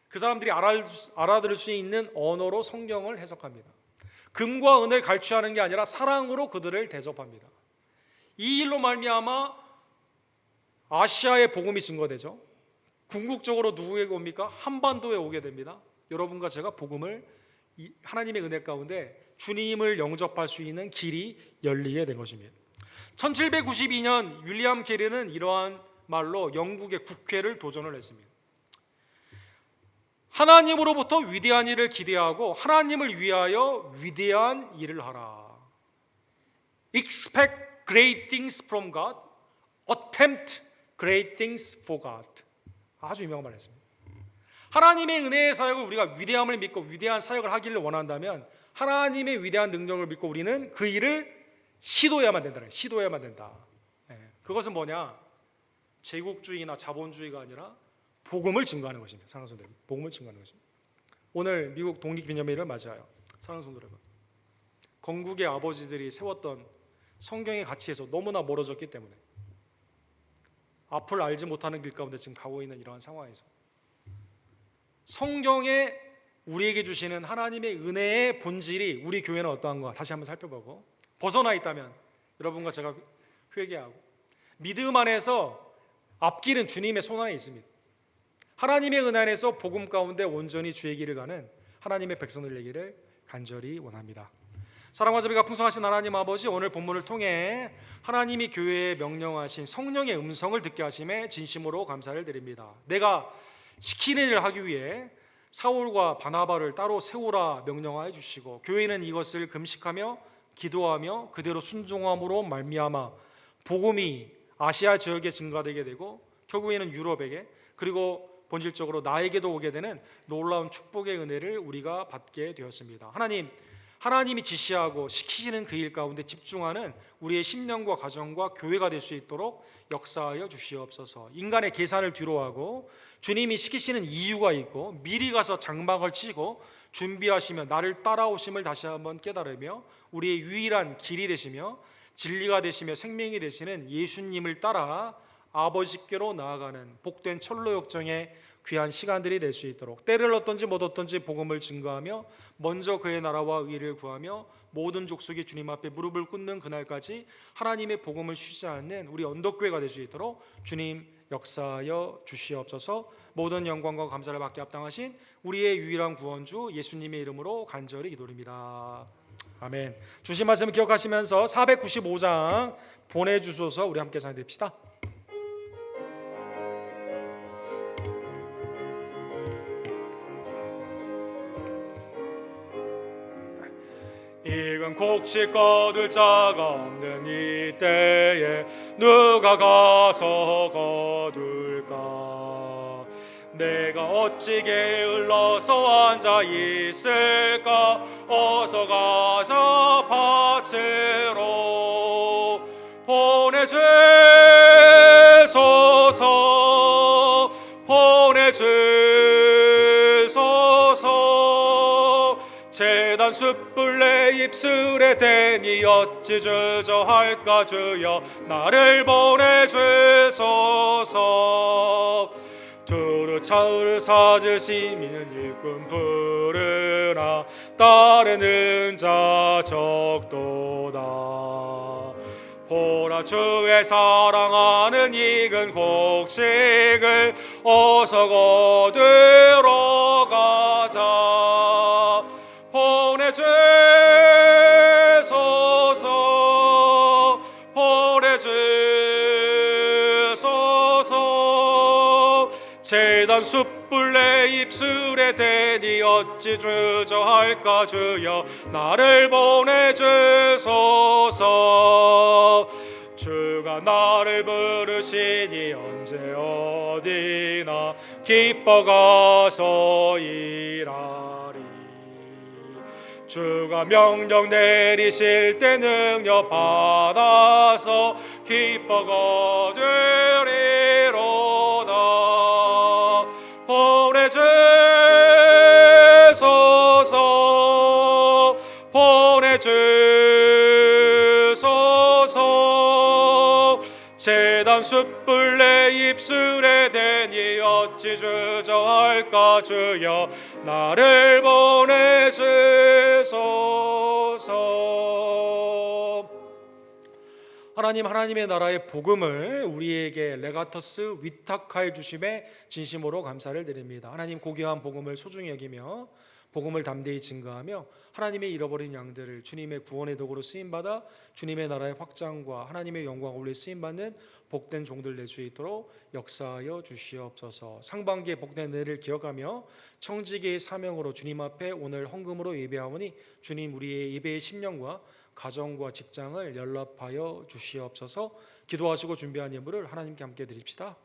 그 사람들이 알아들을 수 있는 언어로 성경을 해석합니다. 금과 은을 갈취하는 게 아니라 사랑으로 그들을 대접합니다. 이 일로 말미암아 아시아의 복음이 증거되죠. 궁극적으로 누구에게 옵니까? 한반도에 오게 됩니다. 여러분과 제가 복음을 하나님의 은혜 가운데 주님을 영접할 수 있는 길이 열리게 된 것입니다. 1792년 윌리엄 캐리는 이러한 말로 영국의 국회를 도전을 했습니다. 하나님으로부터 위대한 일을 기대하고 하나님을 위하여 위대한 일을 하라. Expect great things from God, attempt great things for God. 아주 유명한 말을 했습니다. 하나님의 은혜의 사역을 우리가 위대함을 믿고 위대한 사역을 하기를 원한다면 하나님의 위대한 능력을 믿고 우리는 그 일을 시도해야만 된다. 시도해야만 된다. 그것은 뭐냐? 제국주의나 자본주의가 아니라 복음을 증거하는 것입니다. 사랑하는 성도 여러분, 복음을 증거하는 것입니다. 오늘 미국 독립기념일을 맞이하여 사랑하는 성도 여러분, 건국의 아버지들이 세웠던 성경의 가치에서 너무나 멀어졌기 때문에 앞을 알지 못하는 길 가운데 지금 가고 있는 이러한 상황에서 성경에 우리에게 주시는 하나님의 은혜의 본질이 우리 교회는 어떠한가 다시 한번 살펴보고, 벗어나 있다면 여러분과 제가 회개하고 믿음 안에서 앞길은 주님의 손 안에 있습니다. 하나님의 은혜 안에서 복음 가운데 온전히 주의 길을 가는 하나님의 백성들 되기를 간절히 원합니다. 사랑과 자비가 풍성하신 하나님 아버지, 오늘 본문을 통해 하나님이 교회에 명령하신 성령의 음성을 듣게 하심에 진심으로 감사를 드립니다. 내가 시키는 일을 하기 위해 사울과 바나바를 따로 세우라 명령하여 주시고, 교회는 이것을 금식하며 기도하며 그대로 순종함으로 말미암아 복음이 아시아 지역에 증가되게 되고 결국에는 유럽에게, 그리고 본질적으로 나에게도 오게 되는 놀라운 축복의 은혜를 우리가 받게 되었습니다. 하나님이 지시하고 시키시는 그 일 가운데 집중하는 우리의 심령과 가정과 교회가 될 수 있도록 역사하여 주시옵소서. 인간의 계산을 뒤로하고 주님이 시키시는 이유가 있고 미리 가서 장막을 치고 준비하시며 나를 따라오심을 다시 한번 깨달으며 우리의 유일한 길이 되시며 진리가 되시며 생명이 되시는 예수님을 따라 아버지께로 나아가는 복된 철로 역정의 귀한 시간들이 될 수 있도록 때를 얻든지 못 얻든지 복음을 증거하며 먼저 그의 나라와 의를 구하며 모든 족속이 주님 앞에 무릎을 꿇는 그날까지 하나님의 복음을 쉬지 않는 우리 언덕교회가 될 수 있도록 주님 역사하여 주시옵소서. 모든 영광과 감사를 받게 합당하신 우리의 유일한 구원주 예수님의 이름으로 간절히 기도드립니다. 아멘. 주신 말씀 기억하시면서 495장 보내주소서 우리 함께 찬양드립시다. 익은 곡식 거둘 자가 없는 이때에 누가 가서 거둘까? 내가 어찌 게을러서 앉아 있을까? 어서 가자 밭으로 보내주소서 보내주소서. 재단 숯불 내 입술에 대니 어찌 주저할까? 주여 나를 보내주소서. 두루 차으르 사으시면 일꾼 부르나 따르는 자 적도다. 보라 주의 사랑하는 익은 곡식을 어서 거두러 가자. 보내주소서 보내주소서. 재단 숯불 내 입술에 대니 어찌 주저할까? 주여 나를 보내주소서. 주가 나를 부르시니 언제 어디나 기뻐 가서 일하리. 주가 명령 내리실 때 능력 받아서 기뻐 거두리로다. 보내주소서 보내주소서. 재단 숯불 내 입술에 대니 어찌 주저할까? 주여 나를 보내주소서. 하나님의 나라의 복음을 우리에게 레가터스 위탁하여 주심에 진심으로 감사를 드립니다. 하나님 고귀한 복음을 소중히 여기며 복음을 담대히 증거하며 하나님의 잃어버린 양들을 주님의 구원의 도구로 쓰임받아 주님의 나라의 확장과 하나님의 영광을 올려 쓰임받는 복된 종들 될 수 있도록 역사하여 주시옵소서. 상반기의 복된 은혜를 기억하며 청지기의 사명으로 주님 앞에 오늘 헌금으로 예배하오니 주님 우리의 예배의 심령과 가정과 직장을 연락하여 주시옵소서. 기도하시고 준비한 예물을 하나님께 함께 드립시다.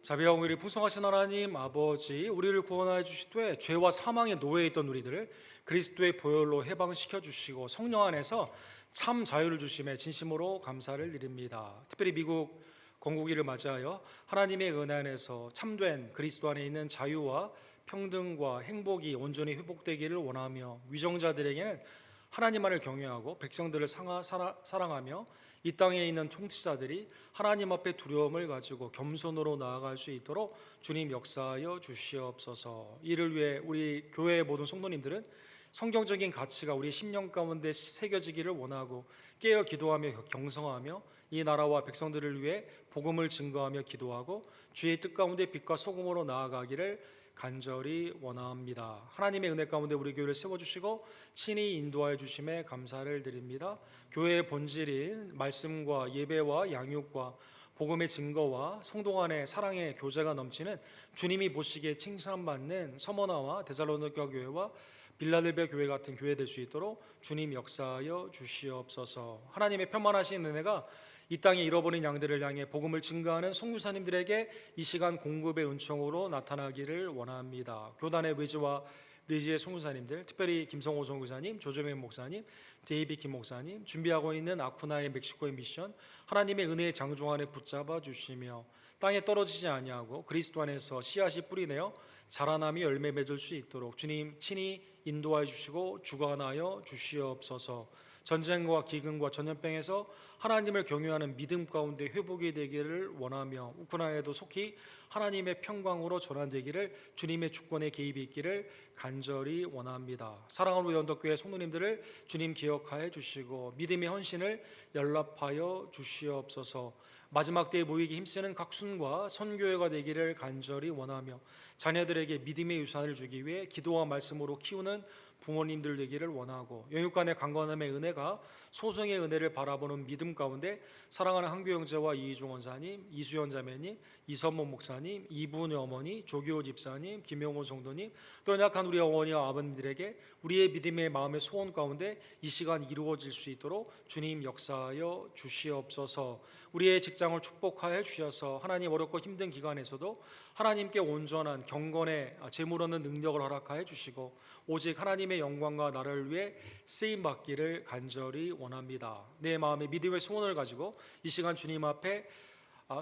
자비와 공의를 풍성하신 하나님 아버지, 우리를 구원하여 주시되 죄와 사망의 노예에 있던 우리들을 그리스도의 보혈로 해방시켜 주시고 성령 안에서 참 자유를 주심에 진심으로 감사를 드립니다. 특별히 미국 건국일을 맞이하여 하나님의 은혜 안에서 참된 그리스도 안에 있는 자유와 평등과 행복이 온전히 회복되기를 원하며, 위정자들에게는 하나님만을 경외하고 백성들을 사랑하며 이 땅에 있는 통치자들이 하나님 앞에 두려움을 가지고 겸손으로 나아갈 수 있도록 주님 역사하여 주시옵소서. 이를 위해 우리 교회의 모든 성도님들은 성경적인 가치가 우리 심령 가운데 새겨지기를 원하고 깨어 기도하며 경성하며 이 나라와 백성들을 위해 복음을 증거하며 기도하고 주의 뜻 가운데 빛과 소금으로 나아가기를 간절히 원합니다. 하나님의 은혜 가운데 우리 교회를 세워주시고 친히 인도하여 주심에 감사를 드립니다. 교회의 본질인 말씀과 예배와 양육과 복음의 증거와 성도 간의 사랑의 교제가 넘치는 주님이 보시기에 칭찬받는 서머나와 데살로니가 교회와 빌라델비아 교회 같은 교회 될 수 있도록 주님 역사하여 주시옵소서. 하나님의 편만하신 은혜가 이 땅에 잃어버린 양들을 향해 복음을 증거하는 선교사님들에게 이 시간 공급의 은총으로 나타나기를 원합니다. 교단의 외지와 내지의 선교사님들, 특별히 김성호 선교사님, 조재명 목사님, 데이비 김 목사님, 준비하고 있는 아쿠나의 멕시코의 미션, 하나님의 은혜의 장종 안에 붙잡아 주시며 땅에 떨어지지 아니하고 그리스도 안에서 씨앗이 뿌리내어 자라나며 열매 맺을 수 있도록 주님 친히 인도하여 주시고 주관하여 주시옵소서. 전쟁과 기근과 전염병에서 하나님을 경외하는 믿음 가운데 회복이 되기를 원하며 우크라이나에도 속히 하나님의 평강으로 전환되기를 주님의 주권의 개입이 있기를 간절히 원합니다. 사랑하는 우리 언덕교회 성도님들을 주님 기억하여 주시고 믿음의 헌신을 연락하여 주시옵소서. 마지막 때에 모이기 힘쓰는 각순과 선교회가 되기를 간절히 원하며 자녀들에게 믿음의 유산을 주기 위해 기도와 말씀으로 키우는 부모님들 되기를 원하고 영육간의 강건함의 은혜가 소성의 은혜를 바라보는 믿음 가운데 사랑하는 한규 형제와 이희중 원사님, 이수연 자매님, 이선모 목사님, 이분의 어머니, 조기호 집사님, 김영호 성도님, 또 연약한 우리 어머니와 아버님들에게 우리의 믿음의 마음의 소원 가운데 이 시간 이루어질 수 있도록 주님 역사하여 주시옵소서. 우리의 직장을 축복하여 주셔서 하나님 어렵고 힘든 기간에서도 하나님께 온전한 경건의 재물 얻는 능력을 허락하여 주시고 오직 하나님의 영광과 나라를 위해 쓰임 받기를 간절히 원합니다. 내 마음의 믿음의 소원을 가지고 이 시간 주님 앞에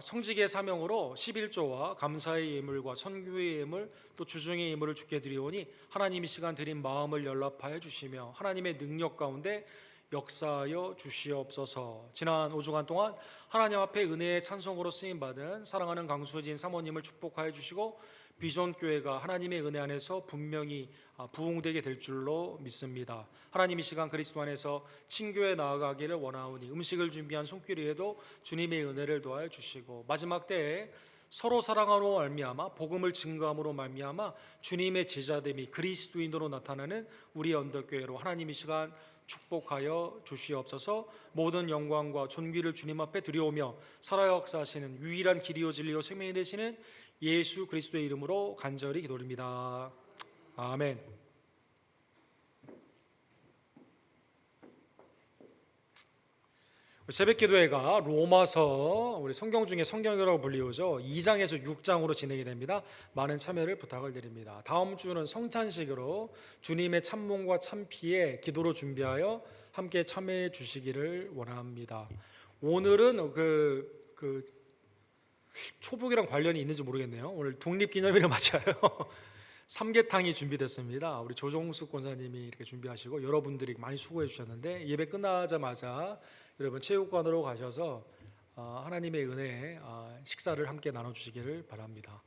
성직의 사명으로 11조와 감사의 예물과 선교의 예물 또 주중의 예물을 주께 드리오니 하나님 이 시간 드린 마음을 연락하여 주시며 하나님의 능력 가운데 역사하여 주시옵소서. 지난 5주간 동안 하나님 앞에 은혜의 찬송으로 쓰임받은 사랑하는 강수진 사모님을 축복하여 주시고 비전교회가 하나님의 은혜 안에서 분명히 부흥되게 될 줄로 믿습니다. 하나님 이 시간 그리스도 안에서 친교에 나아가기를 원하오니 음식을 준비한 손길에도 주님의 은혜를 도와여 주시고 마지막 때에 서로 사랑함으로 말미암아 복음을 증거함으로 말미암아 주님의 제자됨이 그리스도인으로 나타나는 우리 언덕교회로 하나님 이 시간 축복하여 주시옵소서. 모든 영광과 존귀를 주님 앞에 드려오며 살아 역사하시는 유일한 길이요 진리요 생명이 되시는 예수 그리스도의 이름으로 간절히 기도드립니다. 아멘. 새벽기도회가 로마서 우리 성경 중에 성경이라고 불리우죠 2장에서 6장으로 진행이 됩니다. 많은 참여를 부탁을 드립니다. 다음 주는 성찬식으로 주님의 참몸과 참피에 기도로 준비하여 함께 참여해 주시기를 원합니다. 오늘은 그 초복이랑 관련이 있는지 모르겠네요. 오늘 독립기념일을 맞아요. 삼계탕이 준비됐습니다. 우리 조종숙 권사님이 이렇게 준비하시고 여러분들이 많이 수고해 주셨는데 예배 끝나자마자 여러분 체육관으로 가셔서 하나님의 은혜에 식사를 함께 나눠주시기를 바랍니다.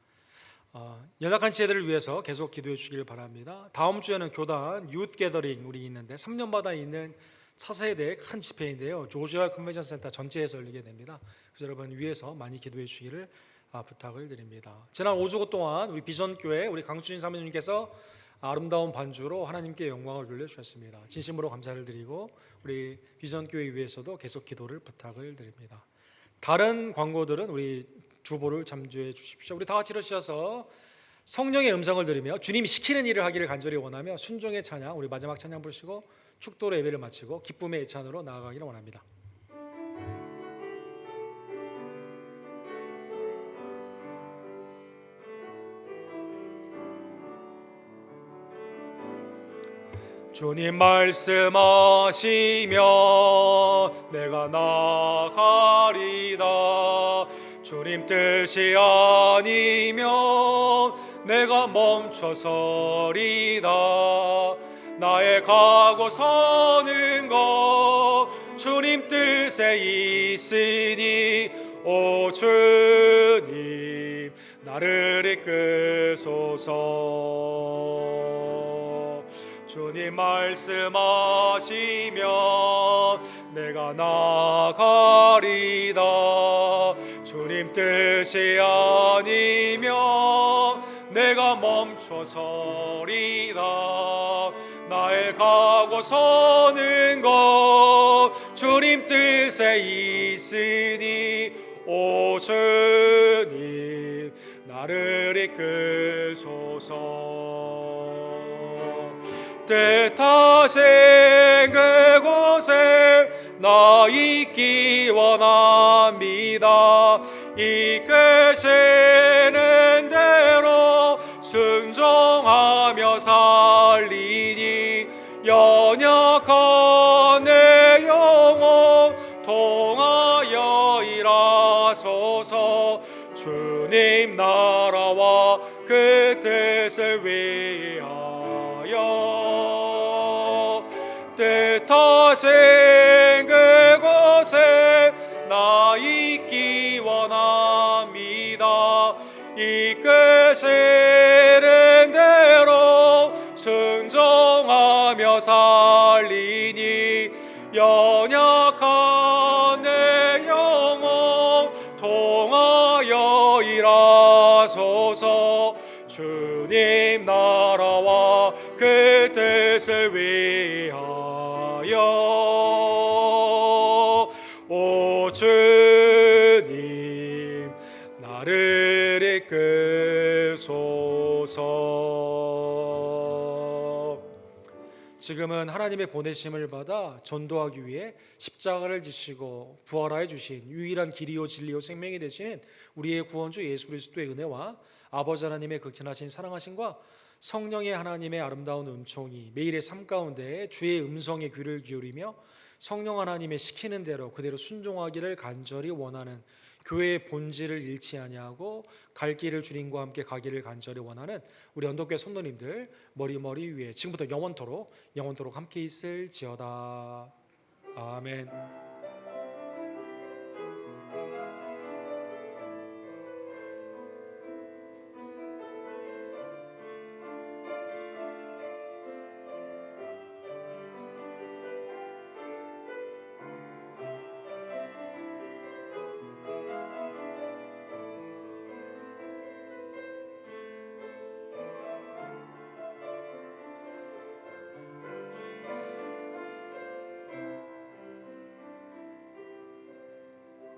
연약한 지혜들을 위해서 계속 기도해 주시기를 바랍니다. 다음 주에는 교단 유th 게더링 우리 있는데 3년마다 있는 차세대 큰 집회인데요. 조지아 컨벤션 센터 전체에서 열리게 됩니다. 그래서 여러분 위에서 많이 기도해 주시기를 부탁을 드립니다. 지난 5주 동안 우리 비전교회 우리 강수진 사모님께서 아름다운 반주로 하나님께 영광을 돌려주셨습니다. 진심으로 감사를 드리고 우리 비전교회 위에서도 계속 기도를 부탁을 드립니다. 다른 광고들은 우리 주보를 참조해 주십시오. 우리 다 같이 일어서셔서 성령의 음성을 들으며 주님이 시키는 일을 하기를 간절히 원하며 순종의 찬양 우리 마지막 찬양 부르시고 축도로 예배를 마치고 기쁨의 예찬으로 나아가기를 원합니다. 주님 말씀하시면 내가 나가리다. 주님 뜻이 아니면 내가 멈춰서리다. 나의 가고 서는 것 주님 뜻에 있으니 오 주님 나를 이끄소서. 주님 말씀하시면 내가 나가리다. 주님 뜻이 아니면 내가 멈춰서리다. 나의 가고 서는 것 주님 뜻에 있으니 오 주님 나를 이끄소서. 뜻하신 그곳에 나 있기 원합니다. 이끄시는 대로 순종하며 살리니 연약한 내 영혼 통하여 일하소서. 주님 나라와 그 뜻을 위하여 뜻하신 그곳에 나 있기 원합니다. 이끄시는 대로 순종하며 살리니 연약한 내 영혼 통하여 일하소서. 주님 나라와 그 뜻을 위하여 오 주님 나를 이끄소서. 지금은 하나님의 보내심을 받아 전도하기 위해 십자가를 지시고 부활하여 주신 유일한 길이요 진리요 생명이 되시는 우리의 구원주 예수 그리스도의 은혜와 아버지 하나님의 극진하신 사랑하심과 성령의 하나님의 아름다운 은총이 매일의 삶 가운데 주의 음성에 귀를 기울이며 성령 하나님의 시키는 대로 그대로 순종하기를 간절히 원하는 교회의 본질을 잃지 아니하고 갈 길을 주님과 함께 가기를 간절히 원하는 우리 언덕교회 성도님들 머리 위에 지금부터 영원토록 함께 있을지어다. 아멘.